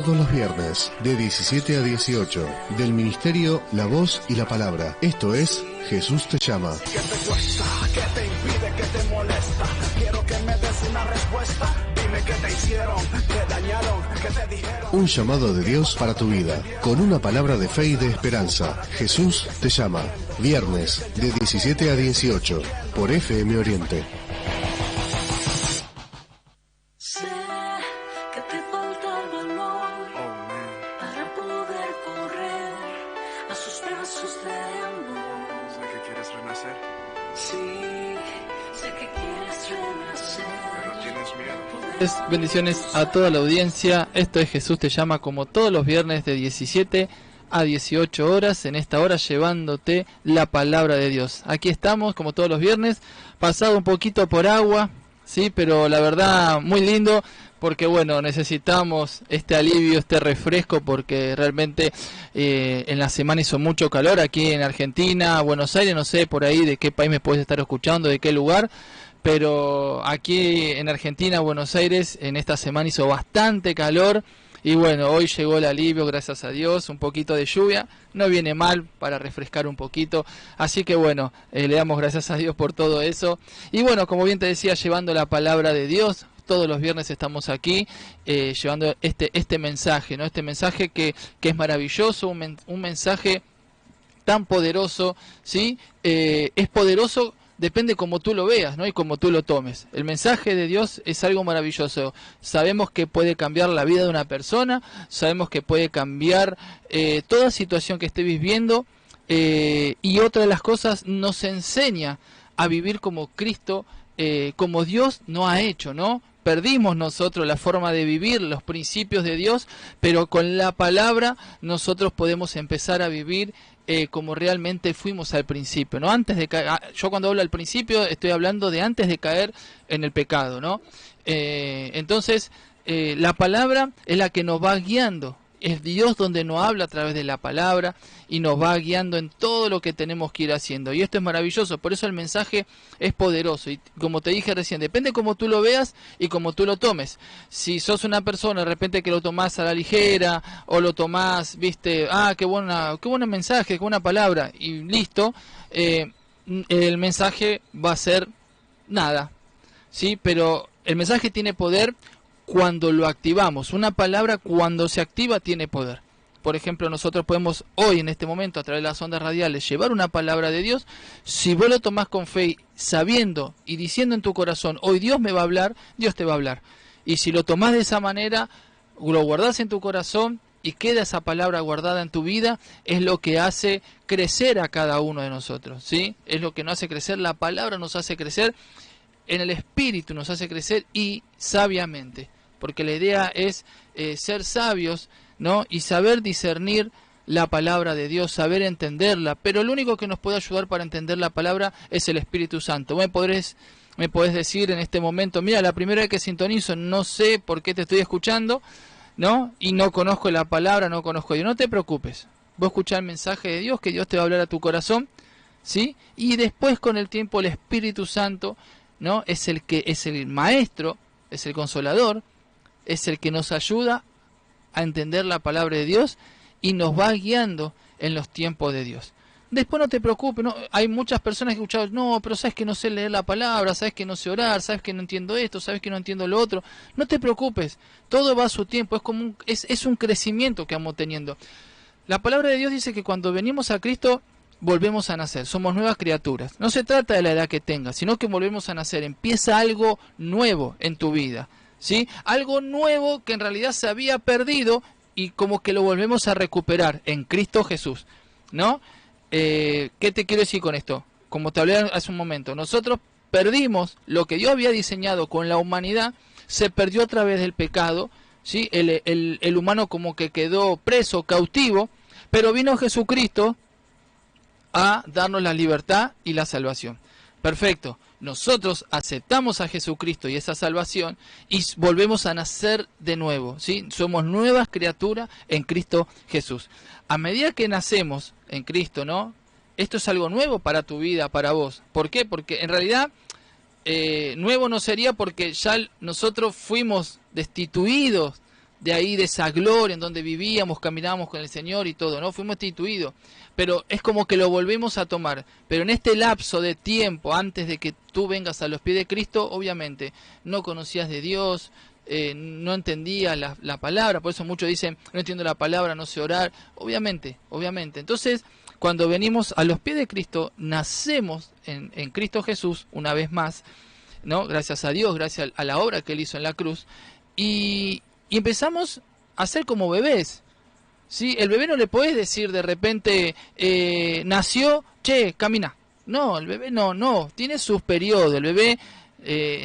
Todos los viernes, de 17 a 18, del Ministerio La Voz y la Palabra. Esto es Jesús te llama. ¿Qué te cuesta? ¿Qué te impide? ¿Qué te molesta? Quiero que me des una respuesta. Dime qué te hicieron, qué dañaron, qué te dijeron. Un llamado de Dios para tu vida, con una palabra de fe y de esperanza. Jesús te llama. Viernes, de 17 a 18, por FM Oriente. Bendiciones a toda la audiencia. Esto es Jesús te llama, como todos los viernes de 17 a 18 horas, en esta hora llevándote la palabra de Dios. Aquí estamos como todos los viernes, pasado un poquito por agua, sí, pero la verdad muy lindo, porque bueno, necesitamos este alivio, este refresco, porque realmente en la semana hizo mucho calor aquí en Argentina, Buenos Aires, no sé por ahí de qué país me puedes estar escuchando, de qué lugar. Pero aquí en Argentina, Buenos Aires, en esta semana hizo bastante calor. Y bueno, hoy llegó el alivio, gracias a Dios, un poquito de lluvia. No viene mal para refrescar un poquito. Así que bueno, le damos gracias a Dios por todo eso. Y bueno, como bien te decía, llevando la palabra de Dios. Todos los viernes estamos aquí llevando este mensaje, ¿no? Este mensaje que es maravilloso, un mensaje tan poderoso, ¿sí? Es poderoso. Depende como tú lo veas, ¿no? Y como tú lo tomes. El mensaje de Dios es algo maravilloso. Sabemos que puede cambiar la vida de una persona, sabemos que puede cambiar toda situación que esté viviendo, y otra de las cosas, nos enseña a vivir como Cristo, como Dios no ha hecho, ¿no? Perdimos nosotros la forma de vivir, los principios de Dios, pero con la palabra nosotros podemos empezar a vivir como realmente fuimos al principio, ¿no? Antes de caer, yo cuando hablo al principio estoy hablando de antes de caer en el pecado, ¿no? Entonces, la palabra es la que nos va guiando. Es Dios donde nos habla a través de la palabra y nos va guiando en todo lo que tenemos que ir haciendo. Y esto es maravilloso, por eso el mensaje es poderoso. Y como te dije recién, depende cómo tú lo veas y cómo tú lo tomes. Si sos una persona de repente que lo tomás a la ligera o lo tomás, viste, qué buen mensaje, qué buena palabra y listo, el mensaje va a ser nada, ¿sí? Pero el mensaje tiene poder cuando lo activamos. Una palabra cuando se activa tiene poder. Por ejemplo, nosotros podemos hoy en este momento a través de las ondas radiales llevar una palabra de Dios. Si vos lo tomás con fe, sabiendo y diciendo en tu corazón, hoy Dios me va a hablar, Dios te va a hablar. Y si lo tomás de esa manera, lo guardás en tu corazón y queda esa palabra guardada en tu vida, es lo que hace crecer a cada uno de nosotros, ¿sí? Es lo que nos hace crecer, la palabra nos hace crecer, en el espíritu nos hace crecer y sabiamente. Porque la idea es ser sabios, ¿no? Y saber discernir la palabra de Dios, saber entenderla. Pero lo único que nos puede ayudar para entender la palabra es el Espíritu Santo. Me podés decir en este momento, mira, la primera vez que sintonizo, no sé por qué te estoy escuchando, ¿no? Y no conozco la palabra, no conozco a Dios. No te preocupes. Vos escuchás el mensaje de Dios, que Dios te va a hablar a tu corazón, ¿sí? Y después con el tiempo el Espíritu Santo, ¿no? Es el maestro, es el consolador, es el que nos ayuda a entender la palabra de Dios y nos va guiando en los tiempos de Dios. Después no te preocupes, ¿no? Hay muchas personas que han escuchado, no, pero sabes que no sé leer la palabra, sabes que no sé orar, sabes que no entiendo esto, sabes que no entiendo lo otro. No te preocupes, todo va a su tiempo, es un crecimiento que vamos teniendo. La palabra de Dios dice que cuando venimos a Cristo volvemos a nacer, somos nuevas criaturas. No se trata de la edad que tengas, sino que volvemos a nacer, empieza algo nuevo en tu vida, ¿sí? Algo nuevo que en realidad se había perdido y como que lo volvemos a recuperar en Cristo Jesús, ¿no? ¿Qué te quiero decir con esto? Como te hablé hace un momento, nosotros perdimos lo que Dios había diseñado con la humanidad, se perdió a través del pecado, ¿sí? El humano como que quedó preso, cautivo, pero vino Jesucristo a darnos la libertad y la salvación. Perfecto. Nosotros aceptamos a Jesucristo y esa salvación y volvemos a nacer de nuevo, ¿sí? Somos nuevas criaturas en Cristo Jesús. A medida que nacemos en Cristo, ¿no? Esto es algo nuevo para tu vida, para vos. ¿Por qué? Porque en realidad nuevo no sería porque ya nosotros fuimos destituidos de ahí, de esa gloria en donde vivíamos, caminábamos con el Señor y todo, ¿no? Fuimos instituidos, pero es como que lo volvemos a tomar. Pero en este lapso de tiempo, antes de que tú vengas a los pies de Cristo, obviamente, no conocías de Dios, no entendías la palabra, por eso muchos dicen, no entiendo la palabra, no sé orar, obviamente. Entonces, cuando venimos a los pies de Cristo, nacemos en Cristo Jesús, una vez más, ¿no? Gracias a Dios, gracias a la obra que Él hizo en la cruz, y empezamos a ser como bebés, ¿sí? El bebé no le podés decir de repente, nació, che, camina. No, el bebé no, tiene sus periodos. El bebé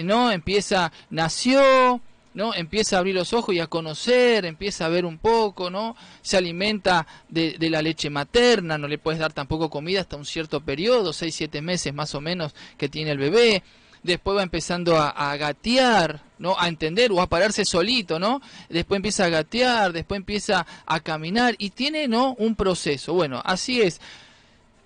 no empieza, nació, ¿no? Empieza a abrir los ojos y a conocer, empieza a ver un poco, ¿no? Se alimenta de la leche materna, no le puedes dar tampoco comida hasta un cierto periodo, 6-7 meses más o menos que tiene el bebé. Después va empezando a gatear, ¿no? A entender o a pararse solito, ¿no? Después empieza a gatear, después empieza a caminar y tiene, ¿no? Un proceso. Bueno, así es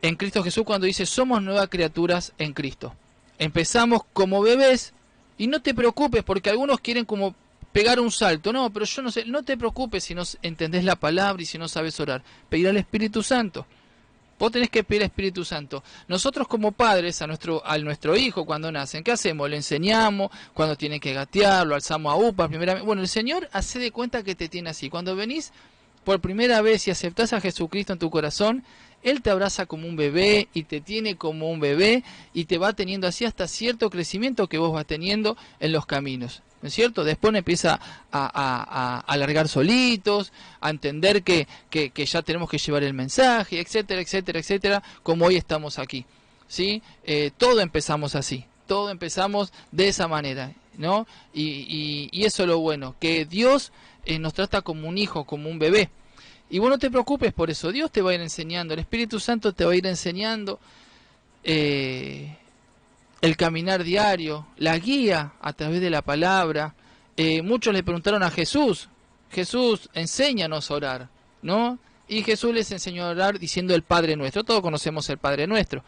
en Cristo Jesús cuando dice somos nuevas criaturas en Cristo. Empezamos como bebés y no te preocupes porque algunos quieren como pegar un salto. No, pero yo no sé, no te preocupes si no entendés la palabra y si no sabes orar. Pedir al Espíritu Santo. Vos tenés que pedir al Espíritu Santo. Nosotros como padres, a nuestro hijo cuando nacen, ¿qué hacemos? Le enseñamos, cuando tiene que gatear, lo alzamos a upa, primeramente. Bueno, el Señor hace de cuenta que te tiene así. Cuando venís por primera vez y aceptás a Jesucristo en tu corazón, Él te abraza como un bebé y te tiene como un bebé y te va teniendo así hasta cierto crecimiento que vos vas teniendo en los caminos. ¿No es cierto? Después empieza a alargar solitos, a entender que ya tenemos que llevar el mensaje, etcétera, etcétera, etcétera, como hoy estamos aquí, ¿sí? Todo empezamos así, todo empezamos de esa manera, ¿no? Y eso es lo bueno, que Dios nos trata como un hijo, como un bebé. Y vos no te preocupes por eso, Dios te va a ir enseñando, el Espíritu Santo te va a ir enseñando, el caminar diario, la guía a través de la palabra. Muchos le preguntaron a Jesús, enséñanos a orar, ¿no? Y Jesús les enseñó a orar diciendo el Padre Nuestro. Todos conocemos el Padre Nuestro,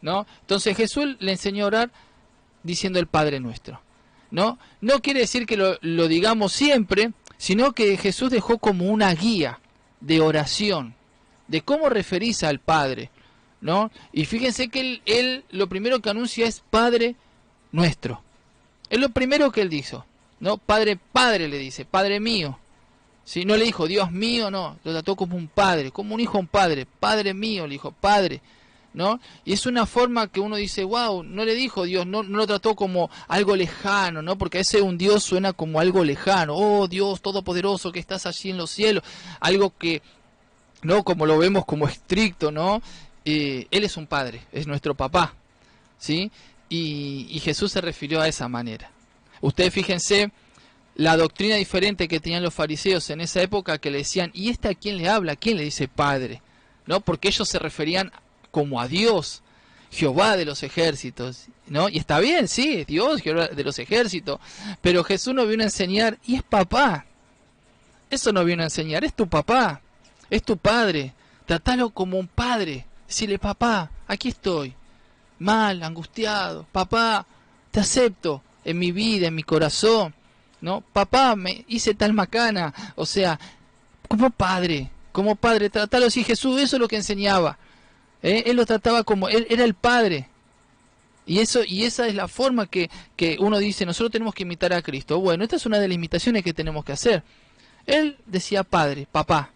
¿no? Entonces Jesús le enseñó a orar diciendo el Padre Nuestro, ¿no? No quiere decir que lo digamos siempre, sino que Jesús dejó como una guía de oración, de cómo referirse al Padre, ¿no? Y fíjense que él lo primero que anuncia es Padre Nuestro. Es lo primero que él dijo, ¿no? Padre le dice, Padre mío. ¿Sí? No le dijo Dios mío, no, lo trató como un padre, como un hijo a un padre. Padre mío, le dijo, Padre, ¿no? Y es una forma que uno dice, wow, no le dijo Dios, no lo trató como algo lejano, ¿no? Porque ese un Dios suena como algo lejano. Oh, Dios todopoderoso que estás allí en los cielos. Algo que, ¿no? Como lo vemos como estricto, ¿no? Él es un padre, es nuestro papá, ¿sí? Y Jesús se refirió a esa manera. Ustedes fíjense la doctrina diferente que tenían los fariseos en esa época, que le decían, ¿y a quién le habla? ¿A quién le dice Padre? ¿No? Porque ellos se referían como a Dios, Jehová de los ejércitos, ¿no? Y está bien, sí, es Dios, Jehová de los ejércitos, pero Jesús nos vino a enseñar, y es papá. Eso nos vino a enseñar, es tu papá, es tu padre, tratalo como un padre. Decirle, papá, aquí estoy, mal, angustiado, papá, te acepto en mi vida, en mi corazón, ¿no? Papá, me hice tal macana, o sea, como padre, tratalo así. Jesús, eso es lo que enseñaba, Él lo trataba como, Él era el Padre, y esa es la forma que uno dice, nosotros tenemos que imitar a Cristo. Bueno, esta es una de las imitaciones que tenemos que hacer. Él decía Padre, papá,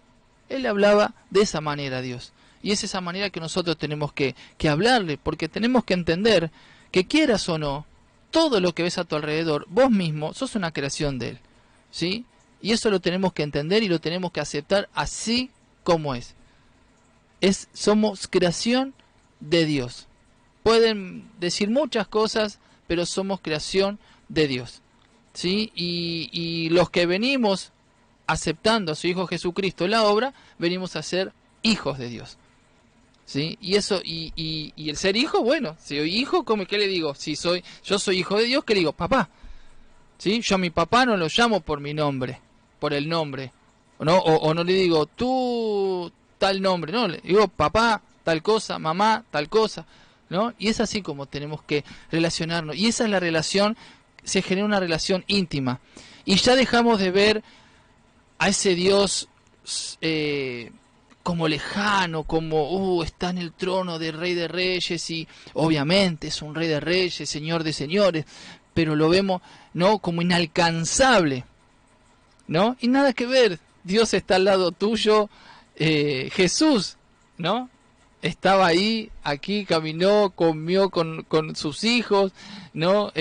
Él hablaba de esa manera a Dios. Y es esa manera que nosotros tenemos que hablarle, porque tenemos que entender que quieras o no, todo lo que ves a tu alrededor, vos mismo sos una creación de Él, ¿sí? Y eso lo tenemos que entender y lo tenemos que aceptar así como es. Somos creación de Dios. Pueden decir muchas cosas, pero somos creación de Dios, ¿sí? Y los que venimos aceptando a su Hijo Jesucristo en la obra, venimos a ser hijos de Dios. ¿Sí? Y eso, y el ser hijo, bueno, si soy hijo, ¿qué le digo? Si yo soy hijo de Dios, ¿qué le digo? Papá. ¿Sí? Yo a mi papá no lo llamo por mi nombre, por el nombre, ¿no? O no le digo, tú tal nombre, no, le digo papá, tal cosa, mamá, tal cosa, ¿no? Y es así como tenemos que relacionarnos. Y esa es la relación, se genera una relación íntima. Y ya dejamos de ver a ese Dios como lejano, como está en el trono de Rey de Reyes, y obviamente es un Rey de Reyes, Señor de Señores, pero lo vemos, ¿no?, como inalcanzable, ¿no? Y nada que ver, Dios está al lado tuyo. Jesús, ¿no?, estaba ahí, aquí caminó, comió con sus hijos, ¿no?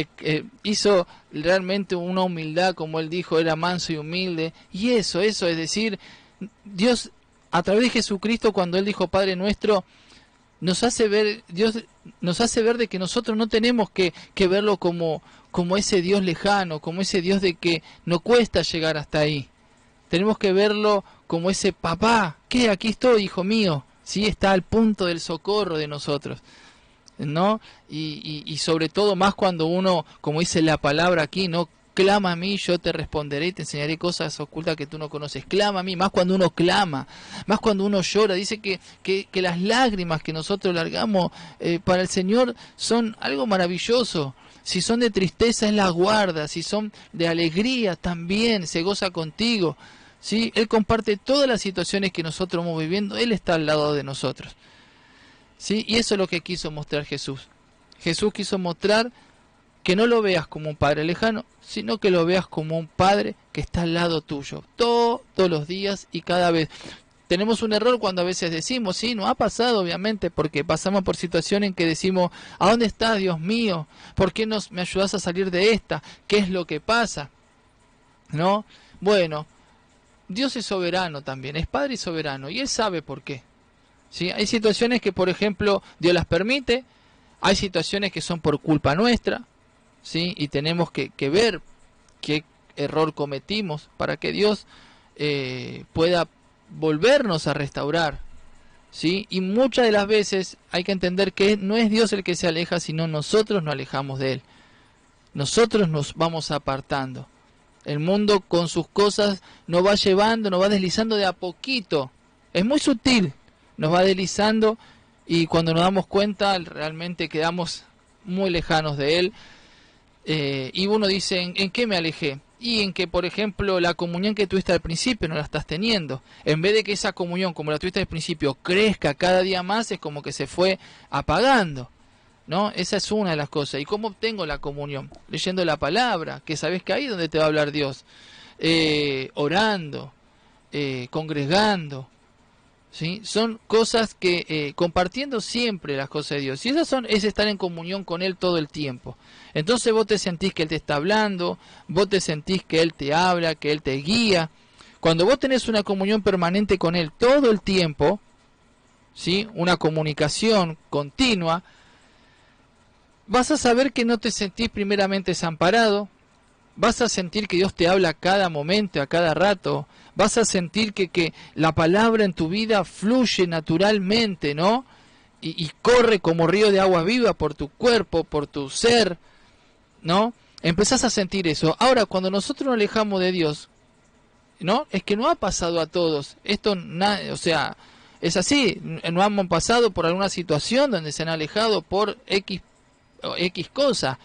Hizo realmente una humildad, como él dijo, era manso y humilde. Y eso es decir, Dios a través de Jesucristo, cuando él dijo Padre Nuestro, nos hace ver, Dios nos hace ver de que nosotros no tenemos que verlo como ese Dios lejano, como ese Dios de que no cuesta llegar hasta ahí. Tenemos que verlo como ese papá, que aquí estoy, hijo mío, ¿sí? Está al punto del socorro de nosotros, ¿no? Y sobre todo más cuando uno, como dice la palabra aquí, ¿no?, clama a mí, yo te responderé y te enseñaré cosas ocultas que tú no conoces. Clama a mí, más cuando uno clama, más cuando uno llora. Dice que las lágrimas que nosotros largamos para el Señor son algo maravilloso. Si son de tristeza, Él las guarda. Si son de alegría, también se goza contigo, ¿sí? Él comparte todas las situaciones que nosotros vamos viviendo. Él está al lado de nosotros, ¿sí? Y eso es lo que quiso mostrar Jesús. Jesús quiso mostrar que no lo veas como un padre lejano, sino que lo veas como un padre que está al lado tuyo, todos los días y cada vez. Tenemos un error cuando a veces decimos, sí, no ha pasado obviamente, porque pasamos por situaciones en que decimos, ¿a dónde estás, Dios mío? ¿Por qué me ayudas a salir de esta? ¿Qué es lo que pasa? ¿No? Bueno, Dios es soberano también, es Padre y soberano, y Él sabe por qué, ¿sí? Hay situaciones que, por ejemplo, Dios las permite, hay situaciones que son por culpa nuestra, ¿sí? Y tenemos que ver qué error cometimos para que Dios pueda volvernos a restaurar, ¿sí? Y muchas de las veces hay que entender que no es Dios el que se aleja, sino nosotros nos alejamos de Él. Nosotros nos vamos apartando. El mundo con sus cosas nos va llevando, nos va deslizando de a poquito. Es muy sutil, nos va deslizando, y cuando nos damos cuenta realmente quedamos muy lejanos de Él. Y uno dice, ¿en qué me alejé? Y en que, por ejemplo, la comunión que tuviste al principio no la estás teniendo. En vez de que esa comunión, como la tuviste al principio, crezca cada día más, es como que se fue apagando, ¿no? Esa es una de las cosas. ¿Y cómo obtengo la comunión? Leyendo la palabra, que sabes que ahí es donde te va a hablar Dios. Orando, congregando, ¿sí? Son cosas que compartiendo siempre las cosas de Dios. Y esas es estar en comunión con Él todo el tiempo. Entonces vos te sentís que Él te está hablando, vos te sentís que Él te habla, que Él te guía. Cuando vos tenés una comunión permanente con Él todo el tiempo, ¿sí?, una comunicación continua, vas a saber que no te sentís primeramente desamparado, vas a sentir que Dios te habla a cada momento, a cada rato, vas a sentir que la palabra en tu vida fluye naturalmente, ¿no? Y corre como río de agua viva por tu cuerpo, por tu ser, ¿no? Empezás a sentir eso. Ahora, cuando nosotros nos alejamos de Dios, ¿no? Es que no ha pasado a todos. Esto, o sea, es así. No hemos pasado por alguna situación donde se han alejado por X cosa.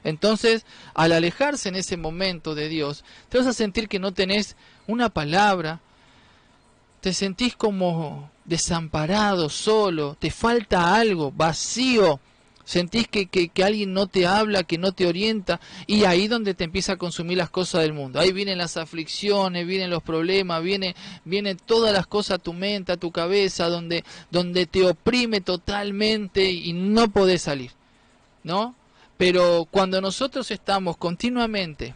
Entonces, al alejarse en ese momento de Dios, te vas a sentir que no tenés una palabra, te sentís como desamparado, solo, te falta algo, vacío, sentís que alguien no te habla, que no te orienta, y ahí donde te empieza a consumir las cosas del mundo. Ahí vienen las aflicciones, vienen los problemas, vienen todas las cosas a tu mente, a tu cabeza, donde te oprime totalmente y no podés salir, ¿no? Pero cuando nosotros estamos continuamente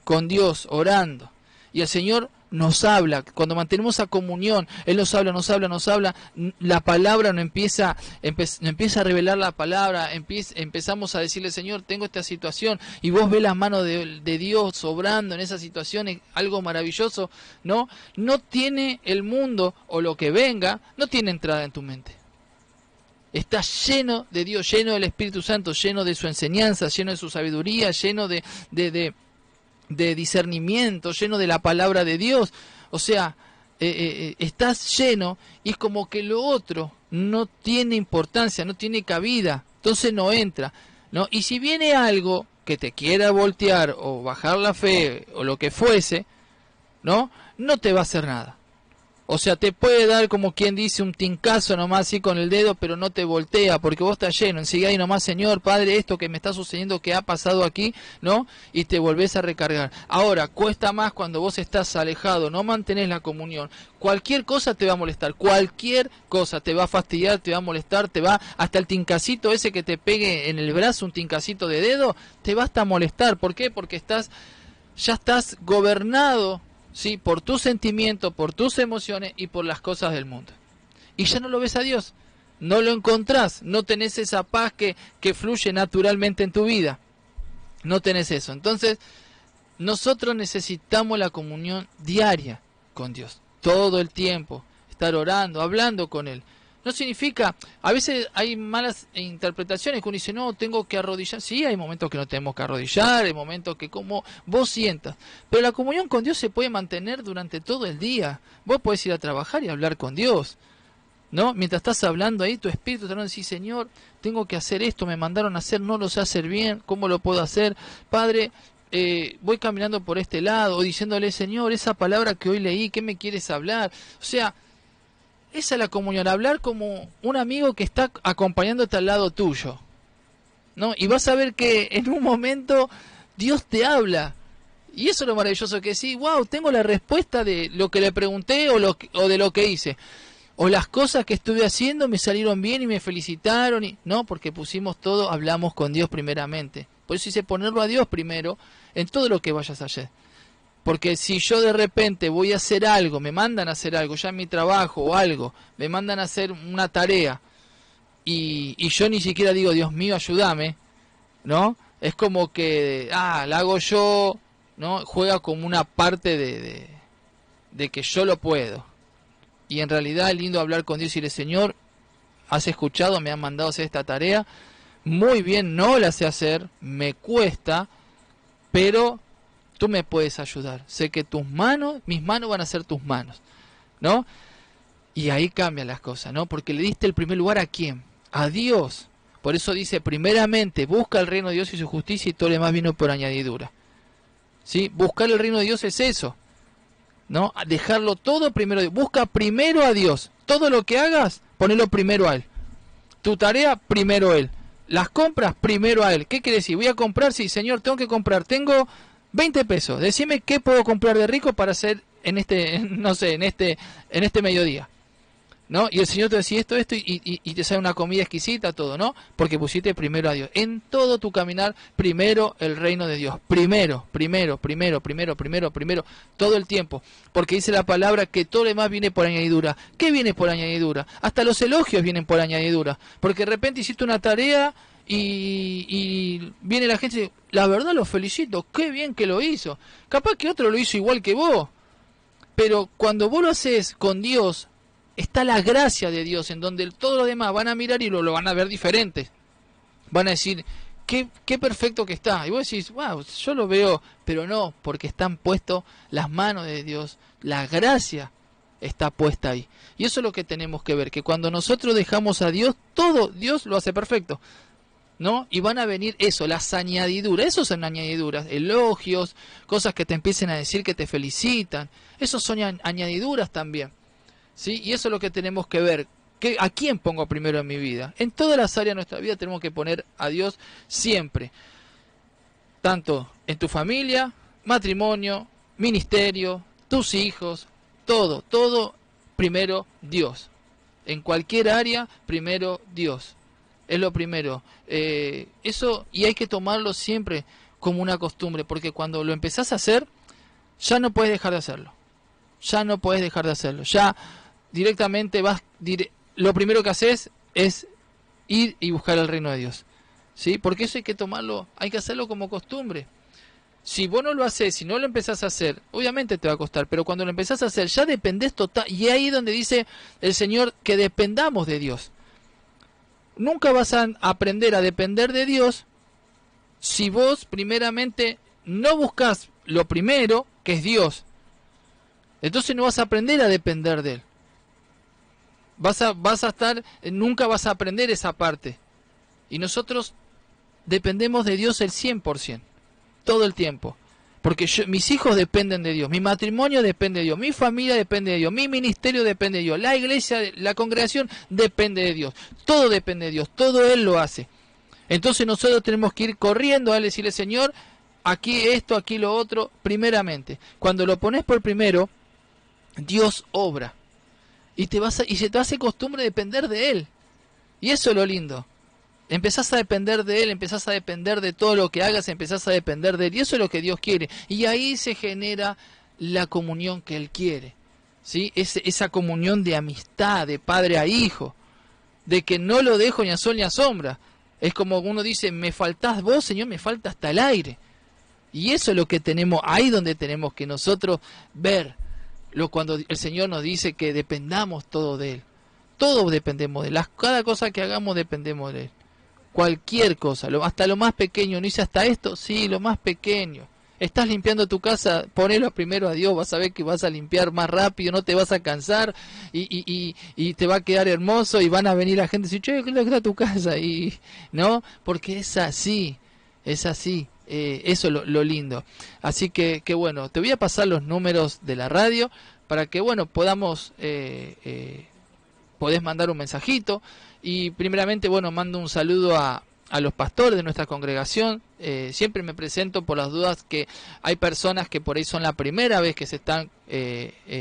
con Dios orando y el Señor nos habla, cuando mantenemos esa comunión, Él nos habla, la palabra nos empieza a revelar la palabra, empezamos a decirle, Señor, tengo esta situación, y vos ves las manos de Dios obrando en esa situación, es algo maravilloso, ¿no? No tiene el mundo o lo que venga, no tiene entrada en tu mente. Está lleno de Dios, lleno del Espíritu Santo, lleno de su enseñanza, lleno de su sabiduría, lleno de discernimiento, lleno de la palabra de Dios. O sea, estás lleno y es como que lo otro no tiene importancia, no tiene cabida, entonces no entra, ¿no? Y si viene algo que te quiera voltear o bajar la fe o lo que fuese, ¿no? No te va a hacer nada. O sea, te puede dar, como quien dice, un tincazo nomás así con el dedo, pero no te voltea, porque vos estás lleno. Enseguida ahí nomás, Señor, Padre, esto que me está sucediendo, que ha pasado aquí, ¿no? Y te volvés a recargar. Ahora, cuesta más cuando vos estás alejado, no mantenés la comunión. Cualquier cosa te va a molestar, cualquier cosa te va a fastidiar, te va a molestar, te va, hasta el tincacito ese que te pegue en el brazo, un tincacito de dedo, te va hasta molestar. ¿Por qué? Porque ya estás gobernado, ¿sí?, por tus sentimientos, por tus emociones y por las cosas del mundo. Y ya no lo ves a Dios, no lo encontrás, no tenés esa paz que fluye naturalmente en tu vida. No tenés eso. Entonces, nosotros necesitamos la comunión diaria con Dios, todo el tiempo, estar orando, hablando con Él. No significa, a veces hay malas interpretaciones que uno dice, no, tengo que arrodillar. Sí, hay momentos que no tenemos que arrodillar, hay momentos que como vos sientas. Pero la comunión con Dios se puede mantener durante todo el día. Vos podés ir a trabajar y hablar con Dios, ¿no? Mientras estás hablando ahí, tu espíritu te va a decir, Señor, tengo que hacer esto, me mandaron a hacer, no lo sé hacer bien, ¿cómo lo puedo hacer? Padre, voy caminando por este lado, o diciéndole, Señor, esa palabra que hoy leí, ¿qué me quieres hablar? O sea, esa es la comunión, hablar como un amigo que está acompañándote al lado tuyo, ¿no? Y vas a ver que en un momento Dios te habla. Y eso es lo maravilloso, que sí, wow, tengo la respuesta de lo que le pregunté o de lo que hice. O las cosas que estuve haciendo me salieron bien y me felicitaron. No, porque pusimos todo, hablamos con Dios primeramente. Por eso hice ponerlo a Dios primero en todo lo que vayas a hacer. Porque si yo de repente voy a hacer algo, me mandan a hacer algo, ya en mi trabajo o algo, me mandan a hacer una tarea y yo ni siquiera digo, Dios mío, ayúdame, ¿no? Es como que, la hago yo, ¿no? Juega como una parte de que yo lo puedo. Y en realidad es lindo hablar con Dios y decirle, Señor, has escuchado, me han mandado a hacer esta tarea, muy bien, no la sé hacer, me cuesta, pero tú me puedes ayudar. Sé que mis manos van a ser tus manos, ¿no? Y ahí cambian las cosas, ¿no? Porque le diste el primer lugar ¿a quién? A Dios. Por eso dice, primeramente, busca el reino de Dios y su justicia y todo lo demás vino por añadidura. ¿Sí? Buscar el reino de Dios es eso, ¿no? Dejarlo todo primero. Busca primero a Dios. Todo lo que hagas, ponelo primero a Él. Tu tarea, primero a Él. Las compras, primero a Él. ¿Qué quiere decir? Voy a comprar, sí, Señor, tengo que comprar. Tengo 20 pesos. Decime qué puedo comprar de rico para hacer en este mediodía, ¿no? Y el Señor te decía esto y te sale una comida exquisita, todo, ¿no? Porque pusiste primero a Dios. En todo tu caminar, primero el reino de Dios. Primero, todo el tiempo. Porque dice la palabra que todo lo demás viene por añadidura. ¿Qué viene por añadidura? Hasta los elogios vienen por añadidura. Porque de repente hiciste una tarea y viene la gente y dice, la verdad lo felicito, qué bien que lo hizo. Capaz que otro lo hizo igual que vos. Pero cuando vos lo haces con Dios, está la gracia de Dios, en donde todos los demás van a mirar y lo van a ver diferente. Van a decir, qué perfecto que está. Y vos decís, wow, yo lo veo, pero no, porque están puestos las manos de Dios, la gracia está puesta ahí. Y eso es lo que tenemos que ver, que cuando nosotros dejamos a Dios, todo Dios lo hace perfecto, ¿no? Y van a venir las añadiduras, esos son añadiduras, elogios, cosas que te empiecen a decir que te felicitan, esos son añadiduras también, ¿sí? Y eso es lo que tenemos que ver, ¿a quién pongo primero en mi vida? En todas las áreas de nuestra vida tenemos que poner a Dios siempre, tanto en tu familia, matrimonio, ministerio, tus hijos, todo primero Dios, en cualquier área primero Dios. Es lo primero. Eso, y hay que tomarlo siempre como una costumbre, porque cuando lo empezás a hacer, ya no puedes dejar de hacerlo. Ya directamente lo primero que haces es ir y buscar el reino de Dios, ¿sí? Porque eso hay que tomarlo, hay que hacerlo como costumbre. Si vos no lo haces, si no lo empezás a hacer, obviamente te va a costar, pero cuando lo empezás a hacer, ya dependés total, y ahí es donde dice el Señor que dependamos de Dios. Nunca vas a aprender a depender de Dios si vos primeramente no buscas lo primero, que es Dios. Entonces no vas a aprender a depender de Él. Nunca vas a aprender esa parte. Y nosotros dependemos de Dios el 100%, todo el tiempo. Porque mis hijos dependen de Dios, mi matrimonio depende de Dios, mi familia depende de Dios, mi ministerio depende de Dios, la iglesia, la congregación depende de Dios, todo depende de Dios, todo Él lo hace. Entonces nosotros tenemos que ir corriendo a Él y decirle, Señor, aquí esto, aquí lo otro, primeramente. Cuando lo pones por primero, Dios obra y se te hace costumbre depender de Él. Y eso es lo lindo. Empezás a depender de Él, empezás a depender de todo lo que hagas, empezás a depender de Él. Y eso es lo que Dios quiere. Y ahí se genera la comunión que Él quiere, ¿sí? Esa comunión de amistad, de padre a hijo, de que no lo dejo ni a sol ni a sombra. Es como uno dice, me faltás vos, Señor, me falta hasta el aire. Y eso es lo que tenemos, ahí donde tenemos que nosotros ver, cuando el Señor nos dice que dependamos todo de Él. Todos dependemos de Él. Cada cosa que hagamos dependemos de Él. Cualquier cosa, hasta lo más pequeño. ¿No hice hasta esto? Sí, lo más pequeño. Estás limpiando tu casa, ponelo primero a Dios, vas a ver que vas a limpiar más rápido, no te vas a cansar y te va a quedar hermoso y van a venir la gente y decir, che, ¿qué está tu casa? Y no, porque es así, eso es lo lindo. Así que bueno, te voy a pasar los números de la radio para que bueno podamos, podés mandar un mensajito. Y primeramente, bueno, mando un saludo a los pastores de nuestra congregación. Siempre me presento por las dudas que hay personas que por ahí son la primera vez que se están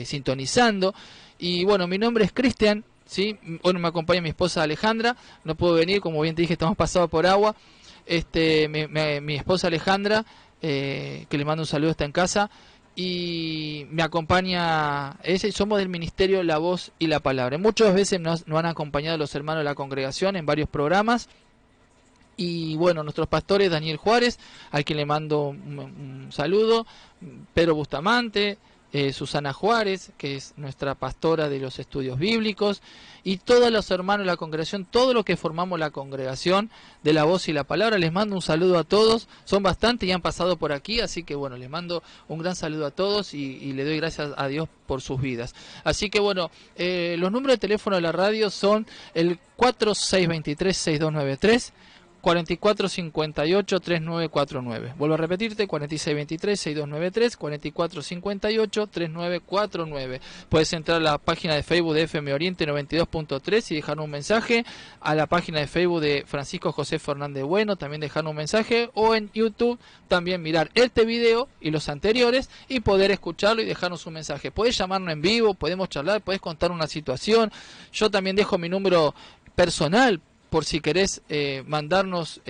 sintonizando. Y bueno, mi nombre es Cristian, ¿sí? Bueno, me acompaña mi esposa Alejandra. No puedo venir, como bien te dije, estamos pasados por agua. Mi esposa Alejandra, que le mando un saludo, está en casa. Y me acompaña, somos del ministerio La Voz y la Palabra. Muchas veces nos han acompañado los hermanos de la congregación en varios programas. Y bueno, nuestros pastores, Daniel Juárez, al quien le mando un saludo, Pedro Bustamante, Susana Juárez, que es nuestra pastora de los estudios bíblicos, y todos los hermanos de la congregación, todos los que formamos la congregación de La Voz y la Palabra, les mando un saludo a todos. Son bastantes y han pasado por aquí, así que bueno, les mando un gran saludo a todos y le doy gracias a Dios por sus vidas. Así que bueno, los números de teléfono de la radio son el 4623-6293, 4458-3949. Vuelvo a repetirte, 4623-6293, 4458-3949. Puedes entrar a la página de Facebook de FM Oriente 92.3 y dejar un mensaje, a la página de Facebook de Francisco José Fernández Bueno, también dejar un mensaje, o en YouTube también mirar este video y los anteriores y poder escucharlo y dejarnos un mensaje. Puedes llamarnos en vivo, podemos charlar, puedes contar una situación. Yo también dejo mi número personal por si querés mandarnos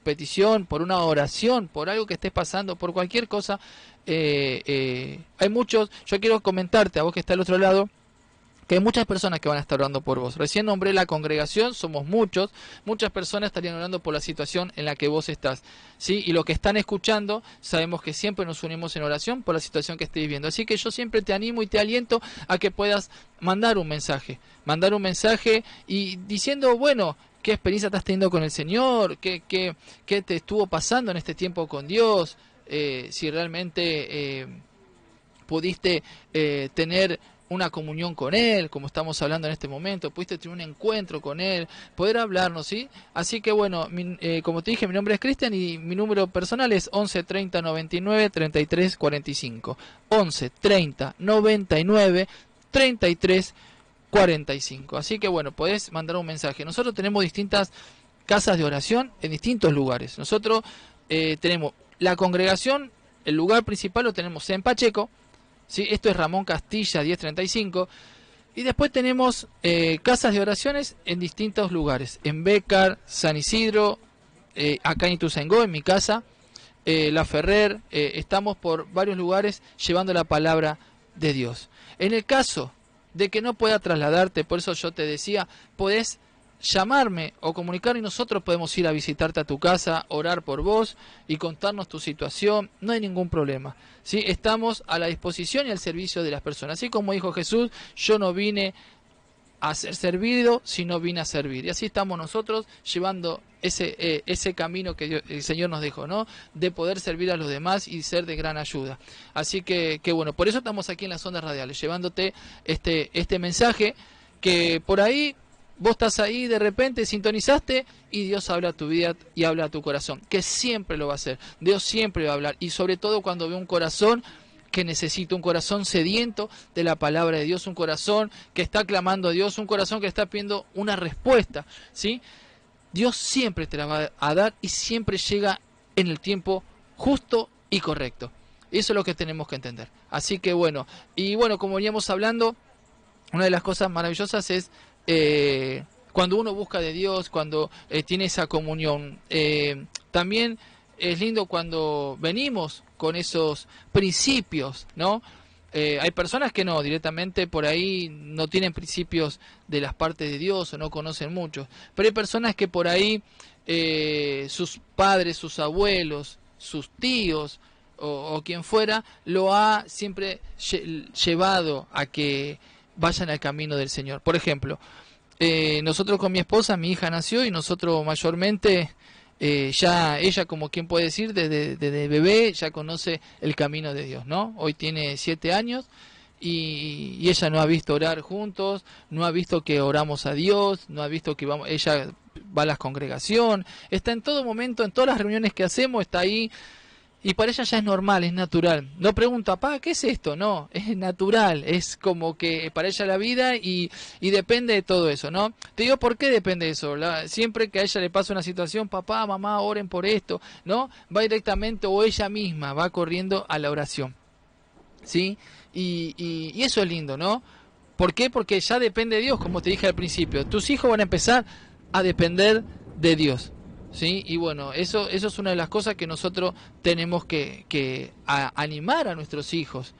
petición, por una oración, por algo que estés pasando, por cualquier cosa. Hay muchos, yo quiero comentarte a vos que está al otro lado, que hay muchas personas que van a estar orando por vos. Recién nombré la congregación, somos muchas personas estarían orando por la situación en la que vos estás, ¿sí? Y lo que están escuchando, sabemos que siempre nos unimos en oración por la situación que estés viviendo. Así que yo siempre te animo y te aliento a que puedas mandar un mensaje y diciendo, bueno, ¿qué experiencia estás teniendo con el Señor? ¿Qué te estuvo pasando en este tiempo con Dios? Si realmente pudiste tener una comunión con Él, como estamos hablando en este momento, pudiste tener un encuentro con Él, poder hablarnos, ¿sí? Así que bueno, como te dije, mi nombre es Cristian y mi número personal es 11 30 99 33 45. 11 30 99 33 45. Así que bueno, podés mandar un mensaje. Nosotros tenemos distintas casas de oración en distintos lugares. Nosotros tenemos la congregación, el lugar principal lo tenemos en Pacheco, ¿sí? Esto es Ramón Castilla 1035. Y después tenemos casas de oraciones en distintos lugares. En Bécar, San Isidro, acá en Ituzaingó, en mi casa, La Ferrer. Estamos por varios lugares llevando la palabra de Dios. En el caso de que no pueda trasladarte, por eso yo te decía, podés llamarme o comunicar y nosotros podemos ir a visitarte a tu casa, orar por vos y contarnos tu situación, no hay ningún problema, ¿sí? Estamos a la disposición y al servicio de las personas. Así como dijo Jesús, yo no vine a ser servido, sino vine a servir. Y así estamos nosotros llevando ese camino que el Señor nos dejó, ¿no? De poder servir a los demás y ser de gran ayuda. Así que bueno, por eso estamos aquí en las ondas radiales, llevándote este mensaje que por ahí vos estás ahí, de repente sintonizaste y Dios habla a tu vida y habla a tu corazón, que siempre lo va a hacer. Dios siempre va a hablar, y sobre todo cuando ve un corazón que necesita, un corazón sediento de la palabra de Dios, un corazón que está clamando a Dios, un corazón que está pidiendo una respuesta, ¿sí? Dios siempre te la va a dar y siempre llega en el tiempo justo y correcto. Eso es lo que tenemos que entender. Así que bueno, y bueno, como veníamos hablando, una de las cosas maravillosas es cuando uno busca de Dios, cuando tiene esa comunión. También es lindo cuando venimos con esos principios, ¿no? Hay personas que no, directamente por ahí no tienen principios de las partes de Dios o no conocen mucho. Pero hay personas que por ahí sus padres, sus abuelos, sus tíos o quien fuera, lo ha siempre llevado a que vayan al camino del Señor. Por ejemplo, nosotros con mi esposa, mi hija nació y nosotros mayormente... ya ella, como quien puede decir, desde bebé ya conoce el camino de Dios, ¿no? Hoy tiene 7 años y ella no ha visto orar juntos, no ha visto que oramos a Dios, no ha visto que vamos, ella va a la congregación, está en todo momento, en todas las reuniones que hacemos, está ahí. Y para ella ya es normal, es natural. No pregunta, pa, ¿qué es esto? No, es natural, es como que para ella la vida y depende de todo eso, ¿no? Te digo, ¿por qué depende de eso? Siempre que a ella le pasa una situación, papá, mamá, oren por esto, ¿no? Va directamente o ella misma va corriendo a la oración, ¿sí? Y eso es lindo, ¿no? ¿Por qué? Porque ya depende de Dios, como te dije al principio. Tus hijos van a empezar a depender de Dios. ¿Sí? Y bueno, eso es una de las cosas que nosotros tenemos que animar a nuestros hijos,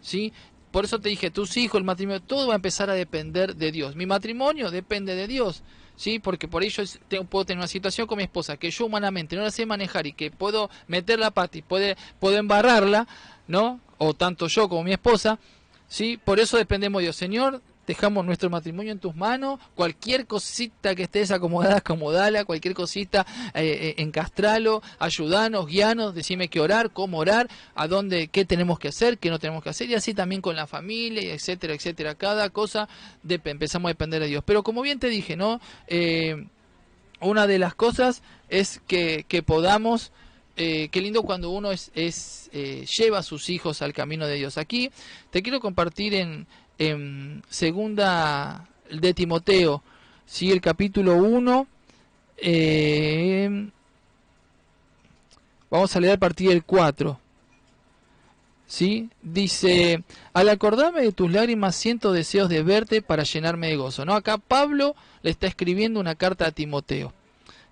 ¿sí? Por eso te dije, tus hijos, el matrimonio, todo va a empezar a depender de Dios. Mi matrimonio depende de Dios, ¿sí? Porque por ello puedo tener una situación con mi esposa que yo humanamente no la sé manejar y que puedo meter la pata y puedo embarrarla, ¿no? O tanto yo como mi esposa, ¿sí? Por eso dependemos de Dios. Señor, dejamos nuestro matrimonio en tus manos, cualquier cosita que estés acomodada, acomodala, cualquier cosita, encastralo, ayudanos, guianos, decime qué orar, cómo orar, a dónde, qué tenemos que hacer, qué no tenemos que hacer, y así también con la familia, etcétera, etcétera. Cada cosa empezamos a depender de Dios. Pero como bien te dije, ¿no? Una de las cosas es que podamos... qué lindo cuando uno lleva a sus hijos al camino de Dios. Aquí te quiero compartir en segunda de Timoteo, ¿sí? El capítulo 1, vamos a leer a partir del 4, ¿sí? Dice, al acordarme de tus lágrimas siento deseos de verte para llenarme de gozo, ¿no? Acá Pablo le está escribiendo una carta a Timoteo,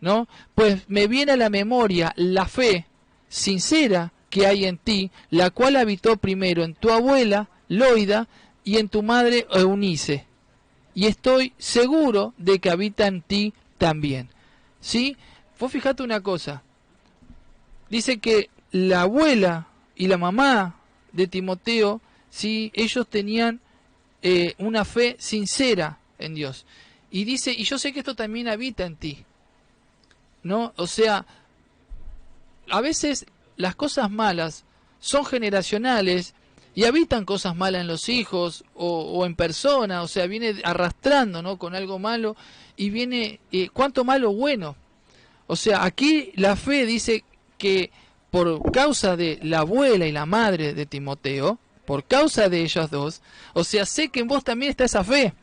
¿no? Pues me viene a la memoria la fe sincera que hay en ti, la cual habitó primero en tu abuela Loida y en tu madre Eunice, y estoy seguro de que habita en ti también, ¿sí? Vos fijate una cosa, dice que la abuela y la mamá de Timoteo, ¿sí? Ellos tenían una fe sincera en Dios, y dice, y yo sé que esto también habita en ti, ¿no? O sea, a veces las cosas malas son generacionales y habitan cosas malas en los hijos o en persona, o sea, viene arrastrando, ¿no? Con algo malo y viene, ¿cuánto malo bueno? O sea, aquí la fe dice que por causa de la abuela y la madre de Timoteo, por causa de ellas dos, o sea, sé que en vos también está esa fe,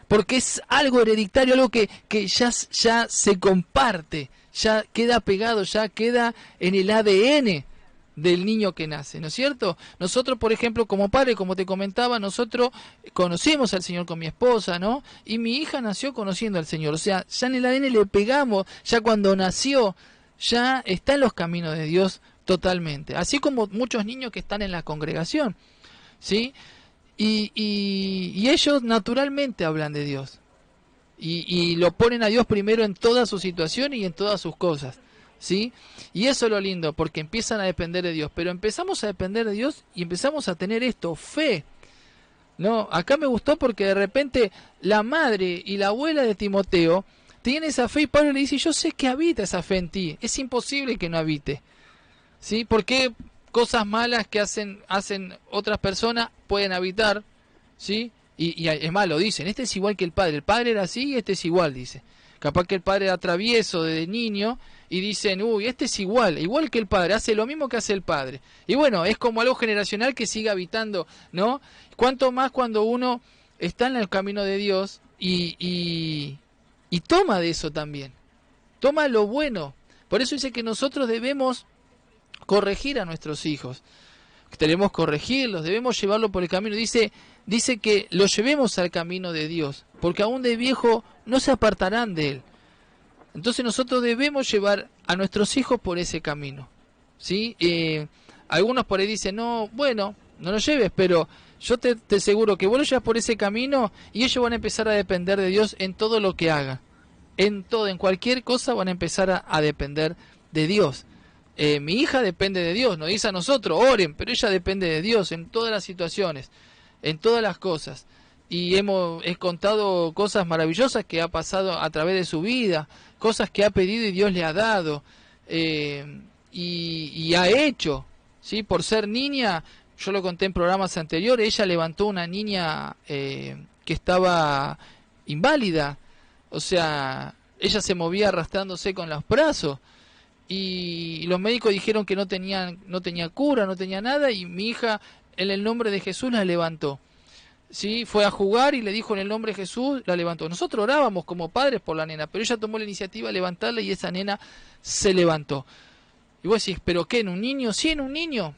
porque es algo hereditario, algo que ya se comparte, ya queda pegado, ya queda en el ADN del niño que nace, ¿no es cierto? Nosotros, por ejemplo, como padre, como te comentaba, nosotros conocimos al Señor con mi esposa, ¿no? Y mi hija nació conociendo al Señor, o sea, ya en el ADN le pegamos, ya cuando nació, ya está en los caminos de Dios totalmente, así como muchos niños que están en la congregación, ¿sí? Y ellos naturalmente hablan de Dios, y lo ponen a Dios primero en todas sus situaciones y en todas sus cosas, ¿sí? Y eso es lo lindo, porque empiezan a depender de Dios, pero empezamos a depender de Dios y empezamos a tener esto, fe, ¿no? Acá me gustó porque de repente la madre y la abuela de Timoteo tienen esa fe y Pablo le dice, yo sé que habita esa fe en ti, es imposible que no habite, ¿sí? Porque cosas malas que hacen otras personas pueden habitar, ¿sí? Y es más, lo dicen, este es igual que el padre era así y este es igual, dice. Capaz que el padre era travieso desde niño y dicen, uy, este es igual que el padre, hace lo mismo que hace el padre. Y bueno, es como algo generacional que sigue habitando, ¿no? Cuanto más cuando uno está en el camino de Dios y toma de eso también, toma lo bueno. Por eso dice que nosotros debemos corregir a nuestros hijos, debemos corregirlos, debemos llevarlo por el camino. Dice que lo llevemos al camino de Dios, porque aún de viejo no se apartarán de él. Entonces nosotros debemos llevar a nuestros hijos por ese camino, ¿sí? Algunos por ahí dicen, no, bueno, no lo lleves, pero yo te aseguro que vos lo llevas por ese camino y ellos van a empezar a depender de Dios en todo lo que hagan. En cualquier cosa van a empezar a depender de Dios. Mi hija depende de Dios, nos dice a nosotros, oren, pero ella depende de Dios en todas las situaciones, en todas las cosas. Y he contado cosas maravillosas que ha pasado a través de su vida, cosas que ha pedido y Dios le ha dado, y ha hecho, ¿sí? Por ser niña, yo lo conté en programas anteriores, ella levantó una niña que estaba inválida, o sea, ella se movía arrastrándose con los brazos, y los médicos dijeron que no tenía cura, no tenía nada, y mi hija en el nombre de Jesús la levantó. Sí, fue a jugar y le dijo en el nombre de Jesús, la levantó. Nosotros orábamos como padres por la nena, pero ella tomó la iniciativa de levantarla y esa nena se levantó. Y vos decís, ¿pero qué? ¿En un niño? Sí, en un niño.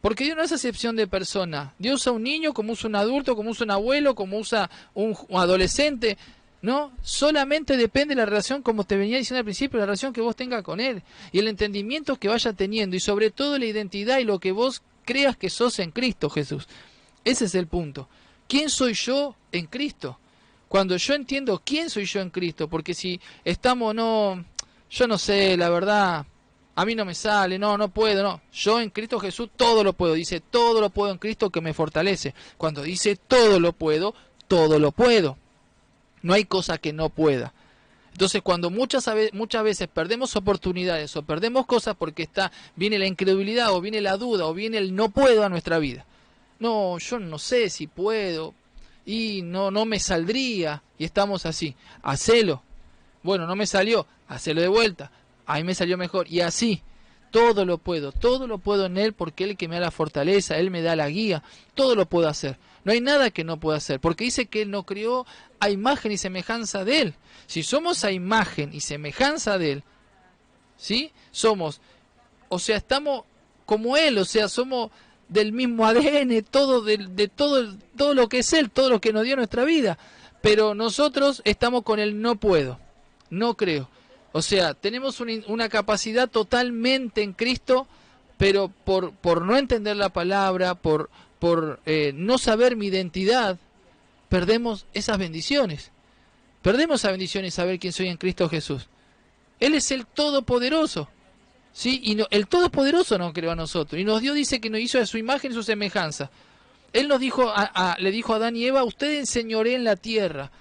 Porque Dios no hace excepción de persona. Dios usa un niño como usa un adulto, como usa un abuelo, como usa un adolescente. No, solamente depende de la relación, como te venía diciendo al principio, la relación que vos tengas con él y el entendimiento que vaya teniendo y sobre todo la identidad y lo que vos creas que sos en Cristo Jesús. Ese es el punto. ¿Quién soy yo en Cristo? Cuando yo entiendo quién soy yo en Cristo, porque si estamos, yo no sé, la verdad, a mí no me sale, no puedo, no. Yo en Cristo Jesús todo lo puedo, dice, todo lo puedo en Cristo que me fortalece. Cuando dice todo lo puedo, todo lo puedo. No hay cosa que no pueda. Entonces cuando muchas veces perdemos oportunidades o perdemos cosas porque viene la incredulidad o viene la duda o viene el no puedo a nuestra vida. No, yo no sé si puedo y no me saldría y estamos así. Hacelo. Bueno, no me salió, hacelo de vuelta. Ahí me salió mejor y así. Todo lo puedo en Él porque Él que me da la fortaleza, Él me da la guía, todo lo puedo hacer. No hay nada que no pueda hacer, porque dice que Él nos creó a imagen y semejanza de Él. Si somos a imagen y semejanza de Él, ¿sí? Somos, o sea, estamos como Él, o sea, somos del mismo ADN, todo todo lo que es Él, todo lo que nos dio nuestra vida. Pero nosotros estamos con el no puedo, no creo. O sea, tenemos una capacidad totalmente en Cristo, pero por no entender la palabra, por no saber mi identidad, perdemos esas bendiciones. Perdemos esas bendiciones, saber quién soy en Cristo Jesús. Él es el Todopoderoso, ¿sí? Y el Todopoderoso nos creó a nosotros. Y nos dio, dice que nos hizo a su imagen y su semejanza. Él nos dijo, le dijo a Adán y Eva, ustedes enseñoreen la tierra.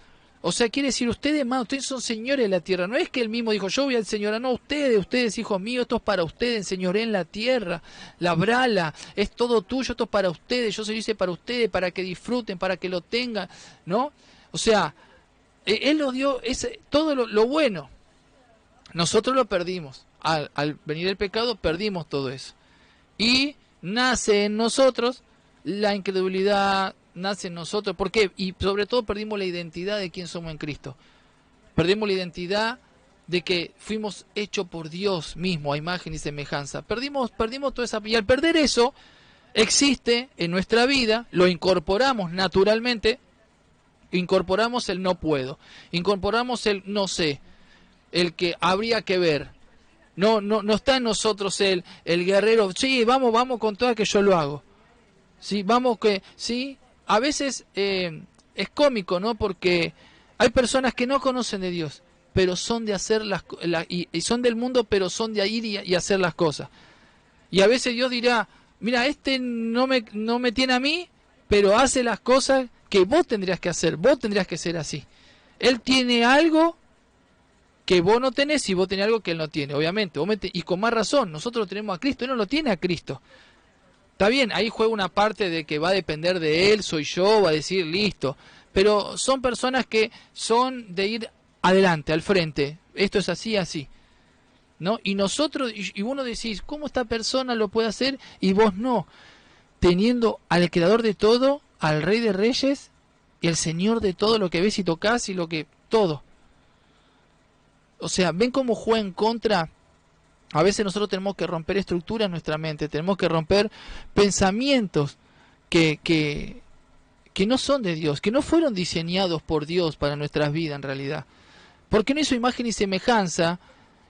O sea, quiere decir, ustedes son señores de la tierra. No es que él mismo dijo, yo voy al Señor, no, ustedes, hijos míos, esto es para ustedes, enseñoreen la tierra, labrala, es todo tuyo, esto es para ustedes, yo se lo hice para ustedes, para que disfruten, para que lo tengan, ¿no? O sea, Él nos dio todo lo bueno. Nosotros lo perdimos. Al venir el pecado, perdimos todo eso. Y nace en nosotros la incredulidad, nace en nosotros. ¿Por qué? Y sobre todo perdimos la identidad de quién somos en Cristo. Perdimos la identidad de que fuimos hechos por Dios mismo, a imagen y semejanza. Perdimos toda esa... Y al perder eso, existe en nuestra vida, lo incorporamos naturalmente, incorporamos el no puedo, incorporamos el no sé, el que habría que ver. No está en nosotros el guerrero, sí, vamos con todo que yo lo hago. Sí, sí. A veces es cómico, ¿no? Porque hay personas que no conocen de Dios, pero son de hacer y son del mundo, pero son de ir y hacer las cosas. Y a veces Dios dirá, mira, no me tiene a mí, pero hace las cosas que vos tendrías que hacer, vos tendrías que ser así. Él tiene algo que vos no tenés y vos tenés algo que Él no tiene, obviamente. Y con más razón, nosotros lo tenemos a Cristo, Él no lo tiene a Cristo. Está bien, ahí juega una parte de que va a depender de él, soy yo, va a decir listo. Pero son personas que son de ir adelante, al frente. Esto es así, así. ¿No? Y nosotros, y uno decís, ¿cómo esta persona lo puede hacer y vos no? Teniendo al creador de todo, al rey de reyes y al señor de todo lo que ves y tocas y lo que... todo. O sea, ¿ven cómo juega en contra? A veces nosotros tenemos que romper estructuras en nuestra mente, tenemos que romper pensamientos que no son de Dios, que no fueron diseñados por Dios para nuestras vidas en realidad. Porque no hizo imagen y semejanza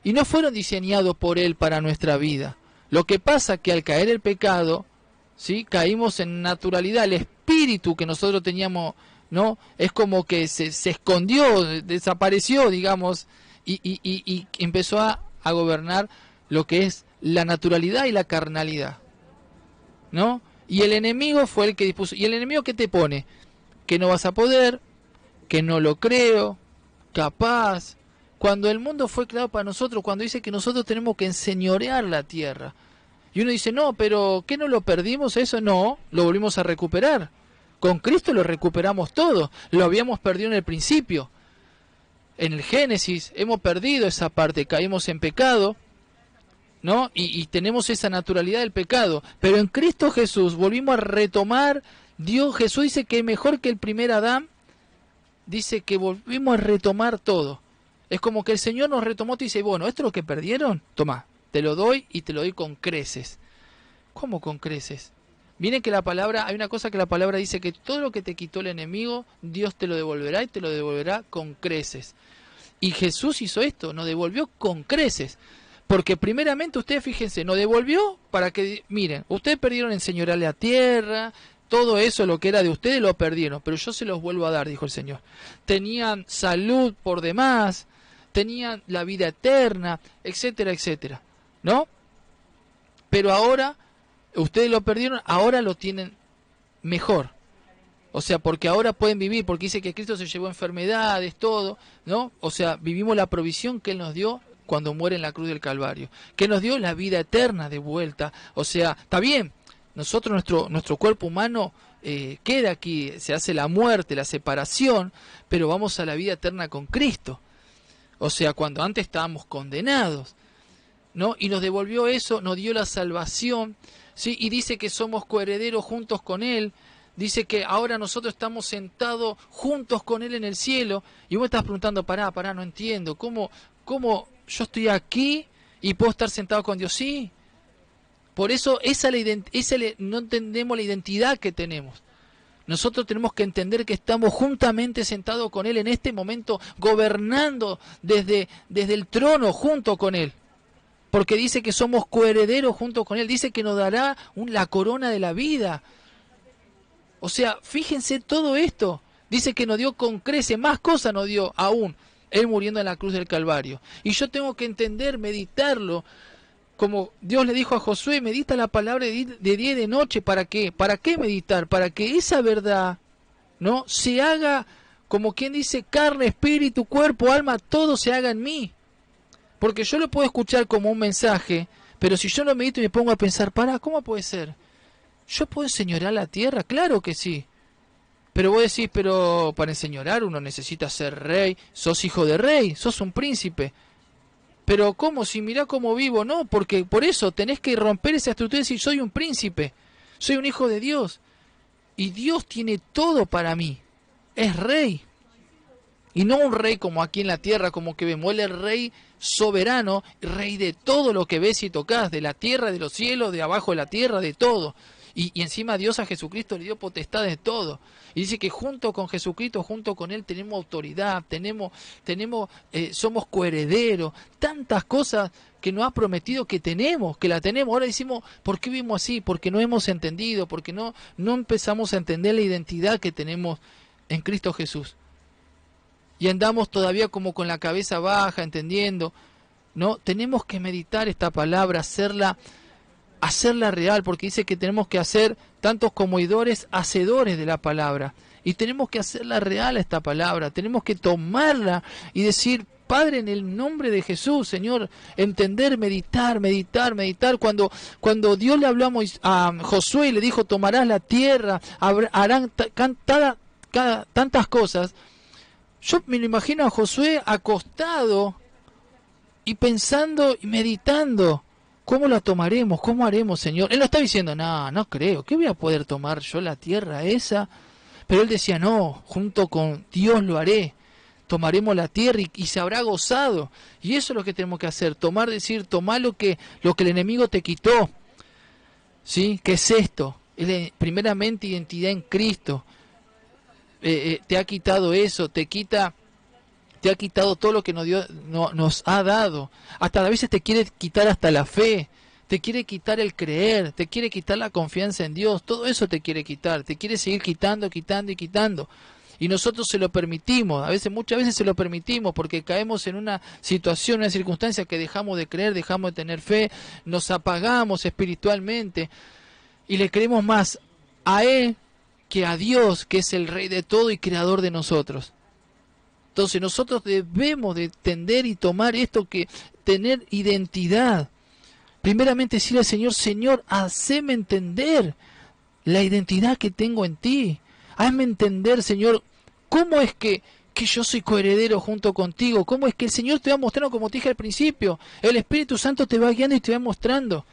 y no fueron diseñados por Él para nuestra vida. Lo que pasa es que al caer el pecado, ¿sí?, caímos en naturalidad. El espíritu que nosotros teníamos, ¿no?, es como que se escondió, desapareció, digamos, y empezó a gobernar lo que es la naturalidad y la carnalidad, ¿no? Y el enemigo fue el que dispuso. ¿Y el enemigo qué te pone? Que no vas a poder, que no lo creo, capaz. Cuando el mundo fue creado para nosotros, cuando dice que nosotros tenemos que enseñorear la tierra. Y uno dice, no, pero ¿qué no lo perdimos eso? No, lo volvimos a recuperar. Con Cristo lo recuperamos todo. Lo habíamos perdido en el principio. En el Génesis hemos perdido esa parte, caímos en pecado, ¿no? Y tenemos esa naturalidad del pecado. Pero en Cristo Jesús volvimos a retomar. Dios, Jesús dice que mejor que el primer Adán, dice que volvimos a retomar todo. Es como que el Señor nos retomó y dice, bueno, ¿esto es lo que perdieron? Tomá, te lo doy y te lo doy con creces. ¿Cómo con creces? Miren que la palabra, hay una cosa que la palabra dice, que todo lo que te quitó el enemigo, Dios te lo devolverá y te lo devolverá con creces. Y Jesús hizo esto, nos devolvió con creces. Porque primeramente, ustedes fíjense, nos devolvió para que, miren, ustedes perdieron enseñorearle a tierra, todo eso, lo que era de ustedes, lo perdieron, pero yo se los vuelvo a dar, dijo el Señor. Tenían salud por demás, tenían la vida eterna, etcétera, etcétera, ¿no? Pero ahora, ustedes lo perdieron, ahora lo tienen mejor. O sea, porque ahora pueden vivir, porque dice que Cristo se llevó enfermedades, todo, ¿no? O sea, vivimos la provisión que Él nos dio cuando muere en la cruz del Calvario, que nos dio la vida eterna de vuelta. O sea, está bien, nosotros, nuestro cuerpo humano queda aquí, se hace la muerte, la separación, pero vamos a la vida eterna con Cristo. O sea, cuando antes estábamos condenados, ¿no? Y nos devolvió eso, nos dio la salvación, ¿sí? Y dice que somos coherederos juntos con Él. Dice que ahora nosotros estamos sentados juntos con Él en el cielo. Y vos estás preguntando, pará, no entiendo. ¿Cómo yo estoy aquí y puedo estar sentado con Dios? Sí. Por eso no entendemos la identidad que tenemos. Nosotros tenemos que entender que estamos juntamente sentados con Él en este momento, gobernando desde el trono junto con Él. Porque dice que somos coherederos junto con Él. Dice que nos dará la corona de la vida. O sea, fíjense todo esto. Dice que nos dio con creces, más cosas nos dio aún, Él muriendo en la cruz del Calvario. Y yo tengo que entender, meditarlo, como Dios le dijo a Josué, medita la palabra de día y de noche. ¿Para qué? ¿Para qué meditar? Para que esa verdad, ¿no?, se haga, como quien dice, carne, espíritu, cuerpo, alma, todo se haga en mí. Porque yo lo puedo escuchar como un mensaje, pero si yo lo medito y me pongo a pensar, ¿cómo puede ser? ¿Yo puedo enseñorear la tierra? Claro que sí. Pero vos decís, pero para enseñorear uno necesita ser rey. Sos hijo de rey, sos un príncipe. Pero ¿cómo? Si mirá cómo vivo. No, porque por eso tenés que romper esa estructura y decir, soy un príncipe, soy un hijo de Dios. Y Dios tiene todo para mí. Es rey. Y no un rey como aquí en la tierra, como que vemos. Él es rey soberano, rey de todo lo que ves y tocas, de la tierra, de los cielos, de abajo de la tierra, de todo. Y encima Dios a Jesucristo le dio potestad de todo. Y dice que junto con Jesucristo, junto con Él, tenemos autoridad, somos coherederos. Tantas cosas que nos ha prometido que la tenemos. Ahora decimos, ¿por qué vivimos así? Porque no hemos entendido, porque no empezamos a entender la identidad que tenemos en Cristo Jesús. Y andamos todavía como con la cabeza baja, entendiendo, ¿no? Tenemos que meditar esta palabra, hacerla real, porque dice que tenemos que hacer, tantos como oidores, hacedores de la palabra. Y tenemos que hacerla real esta palabra, tenemos que tomarla y decir, Padre, en el nombre de Jesús, Señor, entender, meditar. Cuando Dios le habló a Josué y le dijo, tomarás la tierra, harán tantas cosas. Yo me lo imagino a Josué acostado y pensando y meditando. ¿Cómo la tomaremos? ¿Cómo haremos, Señor? Él no está diciendo, no creo. ¿Qué voy a poder tomar yo la tierra esa? Pero él decía, no, junto con Dios lo haré. Tomaremos la tierra y se habrá gozado. Y eso es lo que tenemos que hacer. Tomar lo que el enemigo te quitó. ¿Sí? ¿Qué es esto? Primeramente, identidad en Cristo. Te ha quitado eso, te ha quitado todo lo que nos ha dado. Hasta a veces te quiere quitar hasta la fe, te quiere quitar el creer, te quiere quitar la confianza en Dios. Todo eso te quiere quitar, te quiere seguir quitando. Y nosotros se lo permitimos, muchas veces se lo permitimos porque caemos en una situación, una circunstancia que dejamos de creer, dejamos de tener fe, nos apagamos espiritualmente y le creemos más a Él que a Dios, que es el Rey de todo y creador de nosotros. Entonces nosotros debemos de entender y tomar esto, que tener identidad. Primeramente decirle al Señor, Señor, haceme entender la identidad que tengo en ti. Hazme entender, Señor, cómo es que yo soy coheredero junto contigo. Cómo es que el Señor te va mostrando, como te dije al principio. El Espíritu Santo te va guiando y te va mostrando.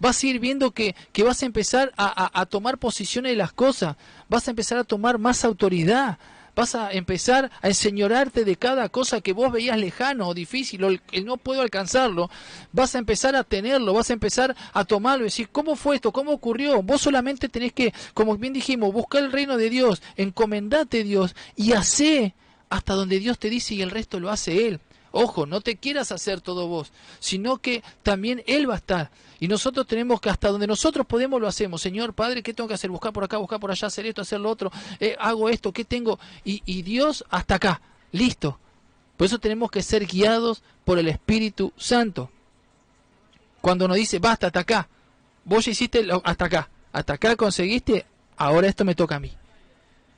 Vas a ir viendo que vas a empezar a tomar posiciones de las cosas. Vas a empezar a tomar más autoridad. Vas a empezar a enseñorarte de cada cosa que vos veías lejano o difícil, o el no puedo alcanzarlo. Vas a empezar a tenerlo, vas a empezar a tomarlo y decir, ¿cómo fue esto? ¿Cómo ocurrió? Vos solamente tenés que, como bien dijimos, buscar el reino de Dios, encomendate a Dios y hacé hasta donde Dios te dice y el resto lo hace Él. Ojo, no te quieras hacer todo vos, sino que también Él va a estar. Y nosotros tenemos que, hasta donde nosotros podemos, lo hacemos. Señor, Padre, ¿qué tengo que hacer? Buscar por acá, buscar por allá, hacer esto, hacer lo otro. Hago esto, ¿qué tengo? Y Dios, hasta acá. Listo. Por eso tenemos que ser guiados por el Espíritu Santo. Cuando nos dice, basta, hasta acá. Vos ya hiciste hasta acá. Hasta acá conseguiste, ahora esto me toca a mí.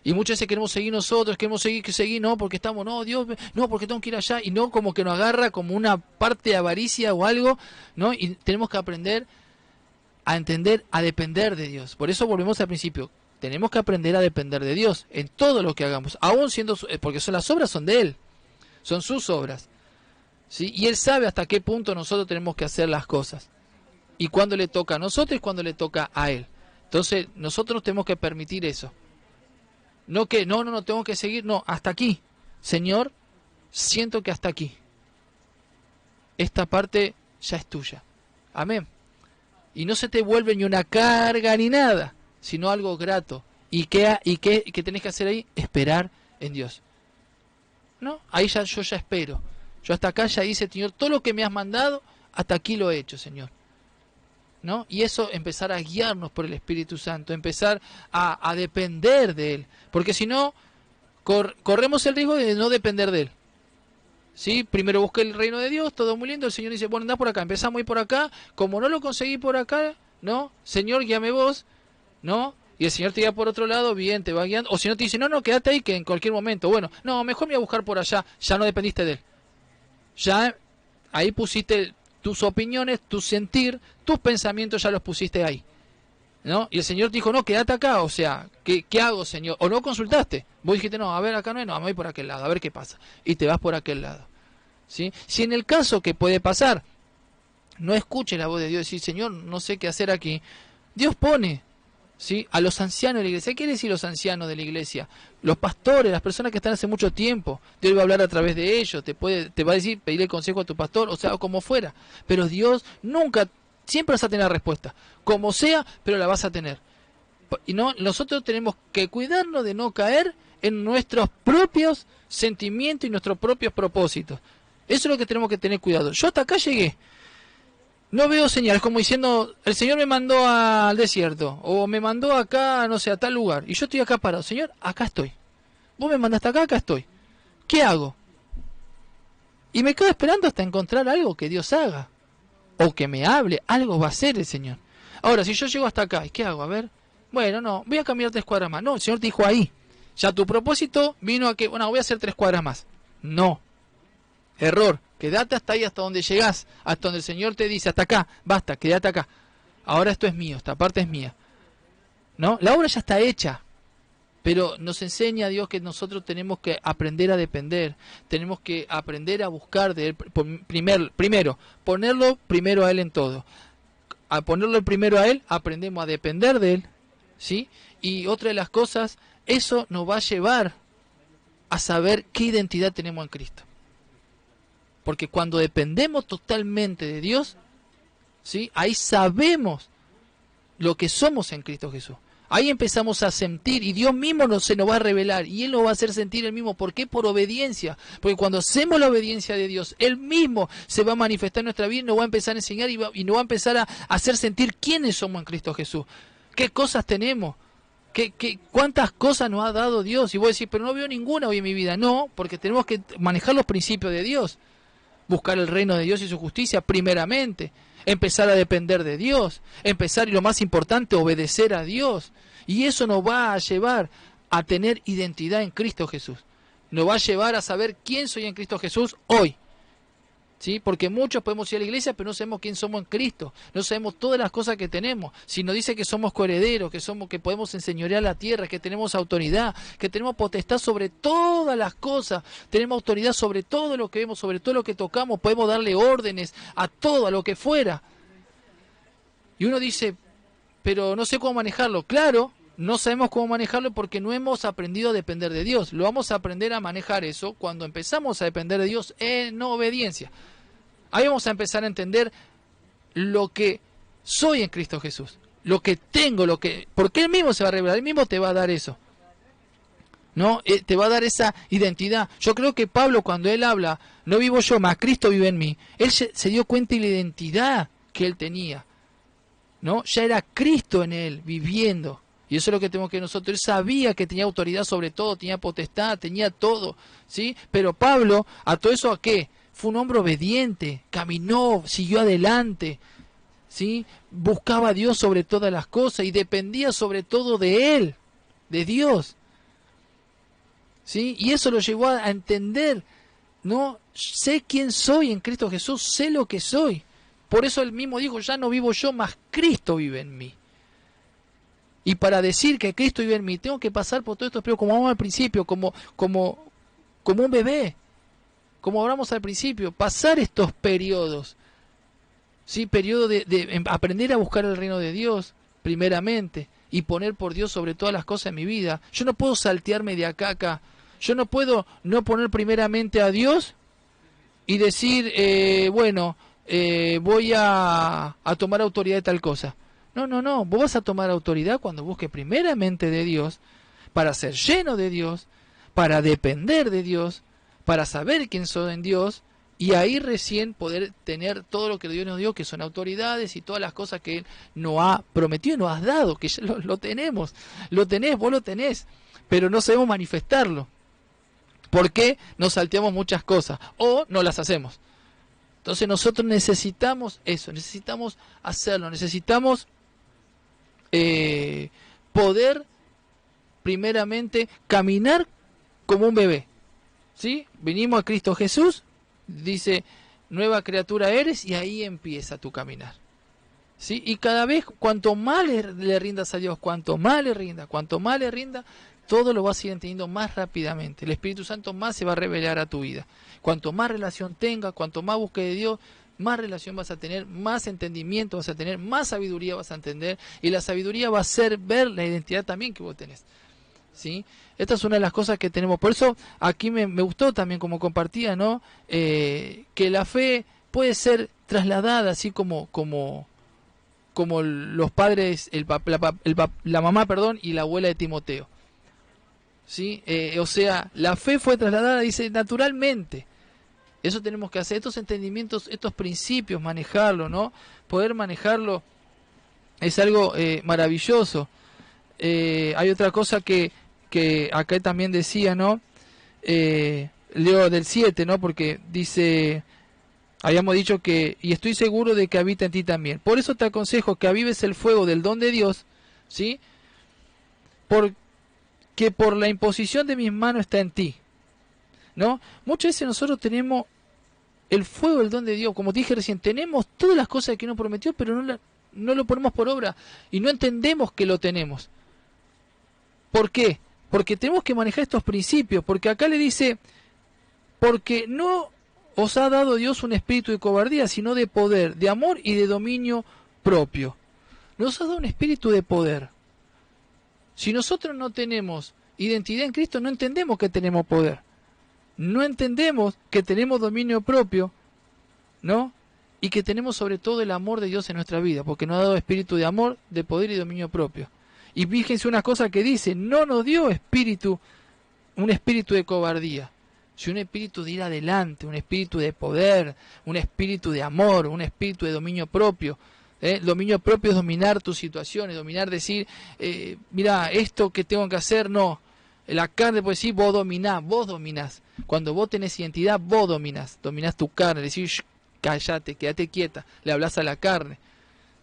Y muchas veces queremos seguir nosotros, queremos seguir, no, porque estamos, no, Dios, no, porque tengo que ir allá, y no, como que nos agarra como una parte de avaricia o algo, ¿no? Y tenemos que aprender a entender, a depender de Dios. Por eso volvemos al principio, tenemos que aprender a depender de Dios en todo lo que hagamos, aún siendo, porque las obras son de Él, son sus obras, ¿sí? Y Él sabe hasta qué punto nosotros tenemos que hacer las cosas, y cuándo le toca a nosotros y cuándo le toca a Él. Entonces, nosotros tenemos que permitir eso. No que, no, tengo que seguir, no, hasta aquí. Señor, siento que hasta aquí. Esta parte ya es tuya. Amén. Y no se te vuelve ni una carga ni nada, sino algo grato. ¿Y qué tenés que hacer ahí? Esperar en Dios. ¿No? Ahí yo ya espero. Yo hasta acá ya hice, Señor, todo lo que me has mandado, hasta aquí lo he hecho, Señor. ¿No? Y eso, empezar a guiarnos por el Espíritu Santo, empezar a depender de Él, porque si no, corremos el riesgo de no depender de Él. ¿Sí? Primero busqué el reino de Dios, todo muy lindo, el Señor dice, bueno, andá por acá, empezamos a ir por acá, como no lo conseguí por acá, ¿no? Señor, guíame vos, ¿no? Y el Señor te guía por otro lado, bien, te va guiando, o si no te dice, no, quédate ahí, que en cualquier momento, bueno, no, mejor me voy a buscar por allá, ya no dependiste de Él. Ya ahí pusiste tus opiniones, tu sentir, tus pensamientos ya los pusiste ahí, ¿no? Y el Señor te dijo, no, quédate acá, o sea, ¿qué hago, Señor? O no consultaste, vos dijiste, no, a ver, acá no, me voy por aquel lado, a ver qué pasa, y te vas por aquel lado, ¿sí? Si en el caso que puede pasar, no escuches la voz de Dios y decir, Señor, no sé qué hacer aquí, Dios pone, ¿sí?, a los ancianos de la iglesia. ¿Qué quiere decir los ancianos de la iglesia? Los pastores, las personas que están hace mucho tiempo. Dios va a hablar a través de ellos, te va a decir, pedirle consejo a tu pastor, o sea, o como fuera. Pero Dios nunca, siempre vas a tener respuesta, como sea, pero la vas a tener. Y no, nosotros tenemos que cuidarnos de no caer en nuestros propios sentimientos y nuestros propios propósitos. Eso es lo que tenemos que tener cuidado. Yo hasta acá llegué. No veo señales, como diciendo, el Señor me mandó al desierto, o me mandó acá, no sé, a tal lugar, y yo estoy acá parado. Señor, acá estoy. Vos me mandaste acá estoy. ¿Qué hago? Y me quedo esperando hasta encontrar algo que Dios haga, o que me hable, algo va a hacer el Señor. Ahora, si yo llego hasta acá, ¿y qué hago? A ver, bueno, no, voy a caminar 3 cuadras más. No, el Señor te dijo ahí. Ya tu propósito vino a que, bueno, voy a hacer 3 cuadras más. No. Error. Quédate hasta ahí, hasta donde llegás, hasta donde el Señor te dice, hasta acá, basta, quédate acá. Ahora esto es mío, esta parte es mía. ¿No? La obra ya está hecha, pero nos enseña Dios que nosotros tenemos que aprender a depender, tenemos que aprender a buscar de Él, primero, ponerlo primero a Él en todo. Al ponerlo primero a Él, aprendemos a depender de Él, ¿sí? Y otra de las cosas, eso nos va a llevar a saber qué identidad tenemos en Cristo. Porque cuando dependemos totalmente de Dios, ¿sí? Ahí sabemos lo que somos en Cristo Jesús. Ahí empezamos a sentir y Dios mismo se nos va a revelar y Él nos va a hacer sentir el mismo. ¿Por qué? Por obediencia. Porque cuando hacemos la obediencia de Dios, Él mismo se va a manifestar en nuestra vida y nos va a empezar a enseñar y nos va a empezar a hacer sentir quiénes somos en Cristo Jesús. ¿Qué cosas tenemos? ¿Cuántas cosas nos ha dado Dios? Y vos decís, pero no veo ninguna hoy en mi vida. No, porque tenemos que manejar los principios de Dios. Buscar el reino de Dios y su justicia primeramente. Empezar a depender de Dios. Empezar, y lo más importante, obedecer a Dios. Y eso nos va a llevar a tener identidad en Cristo Jesús. Nos va a llevar a saber quién soy en Cristo Jesús hoy. ¿Sí? Porque muchos podemos ir a la iglesia, pero no sabemos quién somos en Cristo. No sabemos todas las cosas que tenemos. Si nos dice que somos coherederos, que podemos enseñorear la tierra, que tenemos autoridad, que tenemos potestad sobre todas las cosas, tenemos autoridad sobre todo lo que vemos, sobre todo lo que tocamos, podemos darle órdenes a todo, a lo que fuera. Y uno dice, pero no sé cómo manejarlo. Claro, no sabemos cómo manejarlo porque no hemos aprendido a depender de Dios. Lo vamos a aprender a manejar eso cuando empezamos a depender de Dios en obediencia. Ahí vamos a empezar a entender lo que soy en Cristo Jesús. Lo que tengo, porque Él mismo se va a revelar, Él mismo te va a dar eso. ¿No? Te va a dar esa identidad. Yo creo que Pablo, cuando él habla, no vivo yo, más Cristo vive en mí, él se dio cuenta de la identidad que él tenía. ¿No? Ya era Cristo en él, viviendo. Y eso es lo que tenemos que nosotros. Él sabía que tenía autoridad sobre todo, tenía potestad, tenía todo, ¿sí? Pero Pablo, ¿a todo eso a qué? Fue un hombre obediente, caminó, siguió adelante, ¿sí? Buscaba a Dios sobre todas las cosas y dependía sobre todo de Él, de Dios, ¿sí? Y eso lo llevó a entender, ¿no? Sé quién soy en Cristo Jesús, sé lo que soy. Por eso Él mismo dijo, ya no vivo yo, más Cristo vive en mí. Y para decir que Cristo vive en mí, tengo que pasar por todos estos periodos, como hablamos al principio, como un bebé, como hablamos al principio, pasar estos periodos, ¿sí? Periodo de aprender a buscar el reino de Dios, primeramente, y poner por Dios sobre todas las cosas en mi vida. Yo no puedo saltearme de acá a acá. Yo no puedo no poner primeramente a Dios y decir, voy a tomar autoridad de tal cosa. No, vos vas a tomar autoridad cuando busques primeramente de Dios, para ser lleno de Dios, para depender de Dios, para saber quién soy en Dios, y ahí recién poder tener todo lo que Dios nos dio, que son autoridades y todas las cosas que Él nos ha prometido y nos ha dado, que ya lo tenemos, vos lo tenés, pero no sabemos manifestarlo. ¿Por qué nos salteamos muchas cosas? O no las hacemos. Entonces nosotros necesitamos eso, necesitamos hacerlo, necesitamos poder primeramente caminar como un bebé, ¿sí? Venimos a Cristo Jesús, dice, nueva criatura eres, y ahí empieza tu caminar, ¿sí? Y cada vez, cuanto más le rindas a Dios, cuanto más le rinda, todo lo vas a ir entendiendo más rápidamente. El Espíritu Santo más se va a revelar a tu vida. Cuanto más relación tenga, cuanto más busques de Dios, más relación vas a tener, más entendimiento vas a tener, más sabiduría vas a entender, y la sabiduría va a ser ver la identidad también que vos tenés, ¿sí? Esta es una de las cosas que tenemos. Por eso aquí me gustó también como compartía, ¿no? Que la fe puede ser trasladada así como los padres, la mamá, y la abuela de Timoteo, ¿sí? O sea, la fe fue trasladada, dice, naturalmente. Eso tenemos que hacer, estos entendimientos, estos principios, manejarlo, ¿no? Poder manejarlo es algo maravilloso. Hay otra cosa que acá también decía, ¿no? Leo del 7, ¿no? Porque dice, habíamos dicho que, y estoy seguro de que habita en ti también. Por eso te aconsejo que avives el fuego del don de Dios, ¿sí? Porque por la imposición de mis manos está en ti, ¿no? Muchas veces nosotros tenemos El fuego, el don de Dios, como te dije recién, tenemos todas las cosas que nos prometió, pero no lo ponemos por obra y no entendemos que lo tenemos. ¿Por qué? Porque tenemos que manejar estos principios, porque acá le dice, porque no os ha dado Dios un espíritu de cobardía, sino de poder, de amor y de dominio propio. Nos ha dado un espíritu de poder. Si nosotros no tenemos identidad en Cristo, no entendemos que tenemos poder. No entendemos que tenemos dominio propio, ¿no? Y que tenemos sobre todo el amor de Dios en nuestra vida, porque nos ha dado espíritu de amor, de poder y dominio propio. Y fíjense una cosa que dice, no nos dio un espíritu de cobardía, sino un espíritu de ir adelante, un espíritu de poder, un espíritu de amor, un espíritu de dominio propio. El dominio propio es dominar tus situaciones, dominar, decir, mira, esto que tengo que hacer, no. La carne puede decir, vos dominás. Cuando vos tenés identidad, vos dominás tu carne, decís, cállate, quédate quieta, le hablas a la carne,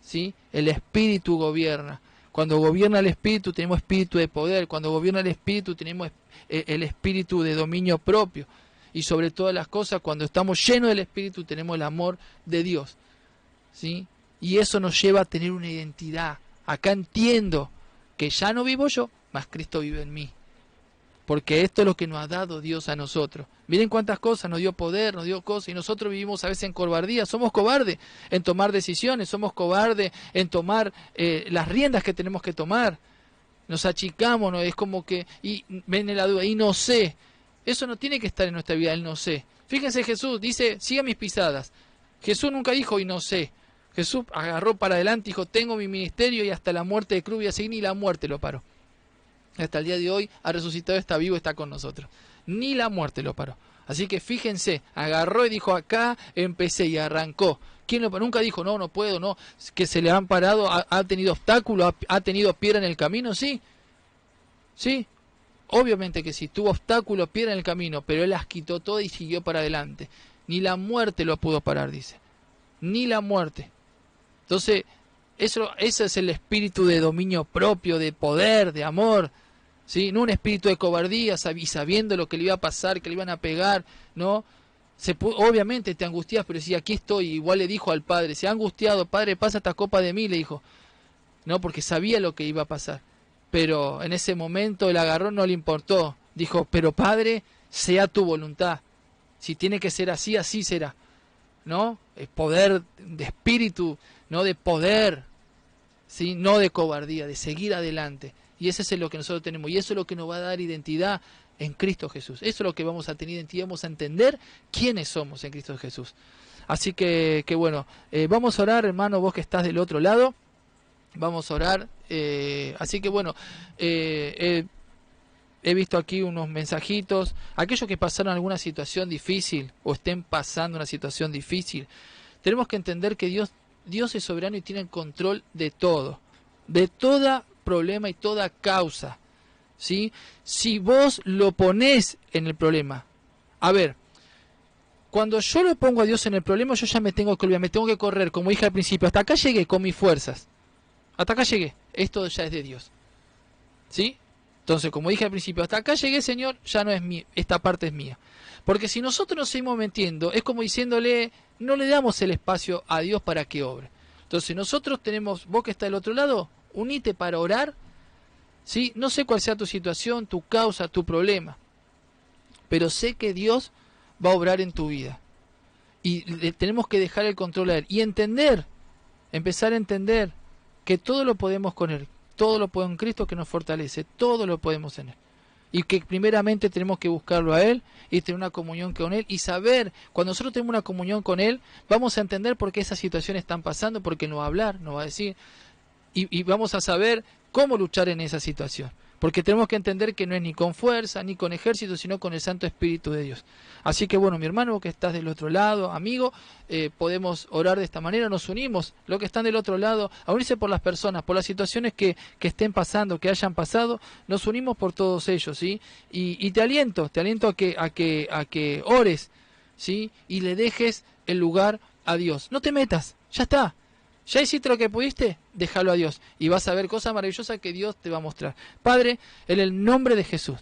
¿sí? El espíritu gobierna. Cuando gobierna el espíritu, tenemos espíritu de poder. Cuando gobierna el espíritu, tenemos el espíritu de dominio propio. Y sobre todas las cosas, cuando estamos llenos del espíritu, tenemos el amor de Dios, ¿sí? Y eso nos lleva a tener una identidad. Acá entiendo que ya no vivo yo, mas Cristo vive en mí. Porque esto es lo que nos ha dado Dios a nosotros. Miren cuántas cosas, nos dio poder, nos dio cosas, y nosotros vivimos a veces en cobardía. Somos cobardes en tomar decisiones, somos cobardes en tomar las riendas que tenemos que tomar. Nos achicamos, ¿no? Es como que, y viene la duda, y no sé. Eso no tiene que estar en nuestra vida, el no sé. Fíjense, Jesús dice, siga mis pisadas. Jesús nunca dijo, y no sé. Jesús agarró para adelante y dijo, tengo mi ministerio y hasta la muerte de cruz voy a seguir, y la muerte lo paró. Hasta el día de hoy ha resucitado, está vivo, está con nosotros. Ni la muerte lo paró. Así que fíjense, agarró y dijo, acá empecé, y arrancó. ¿Quién lo paró? Nunca dijo, no puedo, no. Que se le han parado, ha tenido obstáculos, ha tenido piedra en el camino, sí. Sí, obviamente que sí, tuvo obstáculos, piedra en el camino, pero él las quitó todas y siguió para adelante. Ni la muerte lo pudo parar, dice. Ni la muerte. Entonces, ese es el espíritu de dominio propio, de poder, de amor. ¿Sí? No un espíritu de cobardía, y sabiendo lo que le iba a pasar, que le iban a pegar, ¿no? Obviamente te angustias, pero si aquí estoy, igual le dijo al padre, se ha angustiado, padre, pasa esta copa de mí, le dijo, ¿no? Porque sabía lo que iba a pasar. Pero en ese momento el agarrón no le importó, dijo, pero padre, sea tu voluntad, si tiene que ser así, así será, ¿no? El poder de espíritu, no de poder, ¿sí? No de cobardía, de seguir adelante. Y ese es lo que nosotros tenemos. Y eso es lo que nos va a dar identidad en Cristo Jesús. Eso es lo que vamos a tener identidad. Vamos a entender quiénes somos en Cristo Jesús. Así que bueno, vamos a orar, hermano, vos que estás del otro lado. Vamos a orar. Así que bueno, he visto aquí unos mensajitos. Aquellos que pasaron alguna situación difícil o estén pasando una situación difícil, tenemos que entender que Dios es soberano y tiene el control de todo. De toda problema y toda causa, ¿sí? Si vos lo ponés en el problema, a ver, cuando yo lo pongo a Dios en el problema, yo ya me tengo que olvidar, me tengo que correr, como dije al principio, hasta acá llegué con mis fuerzas, hasta acá llegué, esto ya es de Dios, ¿sí? Entonces, como dije al principio, hasta acá llegué, Señor, ya no es mío, esta parte es mía, porque si nosotros nos seguimos metiendo, es como diciéndole, no le damos el espacio a Dios para que obre. Entonces nosotros tenemos, vos que está del otro lado, unite para orar, ¿sí? No sé cuál sea tu situación, tu causa, tu problema, pero sé que Dios va a obrar en tu vida. Y le tenemos que dejar el control a Él. Y empezar a entender que todo lo podemos con Él. Todo lo podemos en Cristo que nos fortalece. Todo lo podemos en Él. Y que primeramente tenemos que buscarlo a Él y tener una comunión con Él. Y saber, cuando nosotros tenemos una comunión con Él, vamos a entender por qué esas situaciones están pasando, porque nos va a hablar, nos va a decir... Y vamos a saber cómo luchar en esa situación. Porque tenemos que entender que no es ni con fuerza, ni con ejército, sino con el Santo Espíritu de Dios. Así que bueno, mi hermano, que estás del otro lado, amigo, podemos orar de esta manera, nos unimos, los que están del otro lado, a unirse por las personas, por las situaciones que estén pasando, que hayan pasado, nos unimos por todos ellos, ¿sí? Y te aliento a que ores, ¿sí? Y le dejes el lugar a Dios. No te metas, ya está. ¿Ya hiciste lo que pudiste? Déjalo a Dios. Y vas a ver cosas maravillosas que Dios te va a mostrar. Padre, en el nombre de Jesús,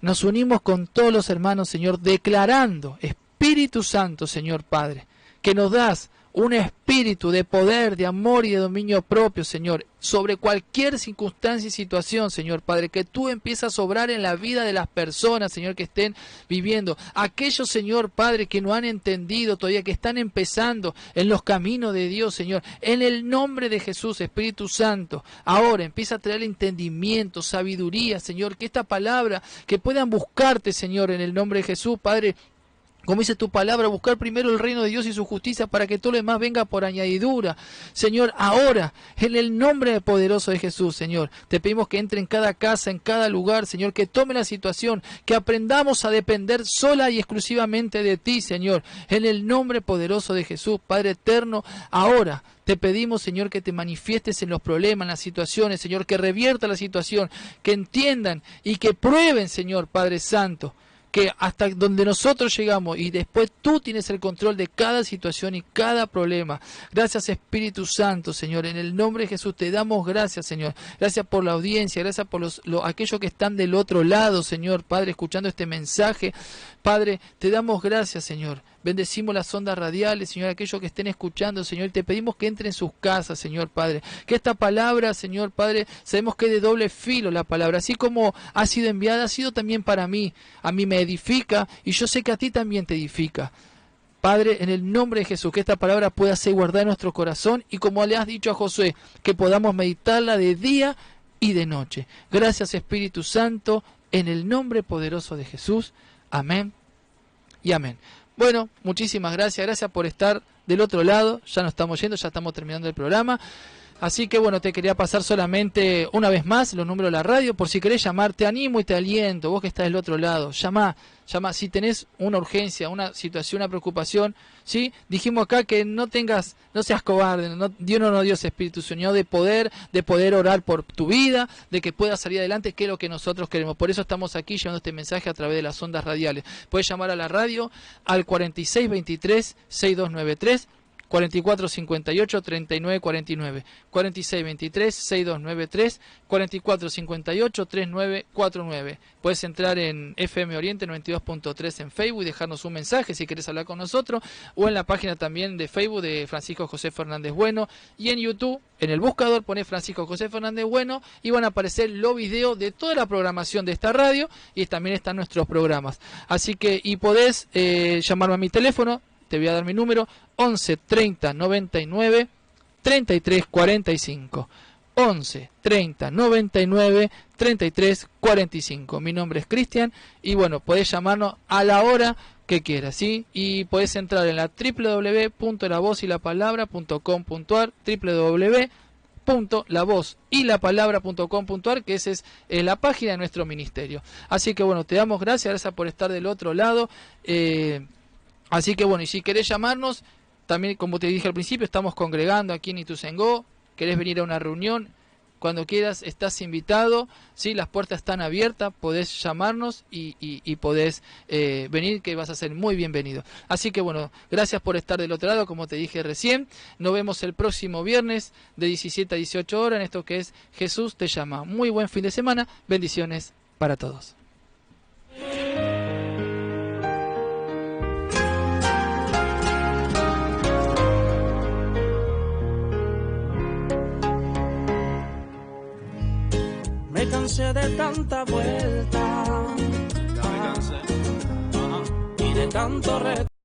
nos unimos con todos los hermanos, Señor, declarando espíritu Espíritu Santo, Señor Padre, que nos das un espíritu de poder, de amor y de dominio propio, Señor, sobre cualquier circunstancia y situación, Señor Padre, que tú empiezas a obrar en la vida de las personas, Señor, que estén viviendo. Aquellos, Señor Padre, que no han entendido todavía, que están empezando en los caminos de Dios, Señor, en el nombre de Jesús, Espíritu Santo, ahora empieza a traer entendimiento, sabiduría, Señor, que esta palabra, que puedan buscarte, Señor, en el nombre de Jesús, Padre. Como dice tu palabra, buscar primero el reino de Dios y su justicia para que todo lo demás venga por añadidura. Señor, ahora, en el nombre poderoso de Jesús, Señor, te pedimos que entre en cada casa, en cada lugar, Señor, que tome la situación, que aprendamos a depender sola y exclusivamente de ti, Señor, en el nombre poderoso de Jesús, Padre eterno, ahora. Te pedimos, Señor, que te manifiestes en los problemas, en las situaciones, Señor, que revierta la situación, que entiendan y que prueben, Señor, Padre Santo, que hasta donde nosotros llegamos y después tú tienes el control de cada situación y cada problema. Gracias, Espíritu Santo, Señor, en el nombre de Jesús te damos gracias, Señor. Gracias por la audiencia, gracias por aquellos que están del otro lado, Señor, Padre, escuchando este mensaje. Padre, te damos gracias, Señor. Bendecimos las ondas radiales, Señor, aquellos que estén escuchando, Señor, y te pedimos que entre en sus casas, Señor Padre. Que esta palabra, Señor Padre, sabemos que es de doble filo la palabra, así como ha sido enviada, ha sido también para mí. A mí me edifica y yo sé que a ti también te edifica. Padre, en el nombre de Jesús, que esta palabra pueda ser guardada en nuestro corazón y como le has dicho a Josué, que podamos meditarla de día y de noche. Gracias, Espíritu Santo, en el nombre poderoso de Jesús. Amén y amén. Bueno, muchísimas gracias, gracias por estar del otro lado, ya nos estamos yendo, ya estamos terminando el programa, así que bueno, te quería pasar solamente una vez más los números de la radio, por si querés llamar, te animo y te aliento, vos que estás del otro lado, llama, si tenés una urgencia, una situación, una preocupación, ¿sí? Dijimos acá que no seas cobarde, Dios no nos dio ese espíritu, sino de poder orar por tu vida, de que puedas salir adelante, que es lo que nosotros queremos. Por eso estamos aquí llevando este mensaje a través de las ondas radiales. Puedes llamar a la radio al 4623-6293, 4458-3949, 4623-6293, 4458-3949. Puedes entrar en FM Oriente 92.3 en Facebook y dejarnos un mensaje si querés hablar con nosotros, o en la página también de Facebook de Francisco José Fernández Bueno, y en YouTube, en el buscador ponés Francisco José Fernández Bueno y van a aparecer los videos de toda la programación de esta radio y también están nuestros programas. Así que, y podés llamarme a mi teléfono. Te voy a dar mi número, 11 30 99 33 45. 11 30 99 33 45. Mi nombre es Cristian y bueno, podés llamarnos a la hora que quieras, ¿sí? Y podés entrar en la www.lavozylapalabra.com.ar, www.lavozylapalabra.com.ar, que esa es la página de nuestro ministerio. Así que bueno, te damos gracias por estar del otro lado. Así que bueno, y si querés llamarnos, también como te dije al principio, estamos congregando aquí en Ituzaingó, querés venir a una reunión, cuando quieras estás invitado, ¿sí? Las puertas están abiertas, podés llamarnos y podés venir, que vas a ser muy bienvenido. Así que bueno, gracias por estar del otro lado, como te dije recién, nos vemos el próximo viernes de 17 a 18 horas en esto que es Jesús te llama. Muy buen fin de semana, bendiciones para todos. Me cansé de tanta vuelta y de tanto reto.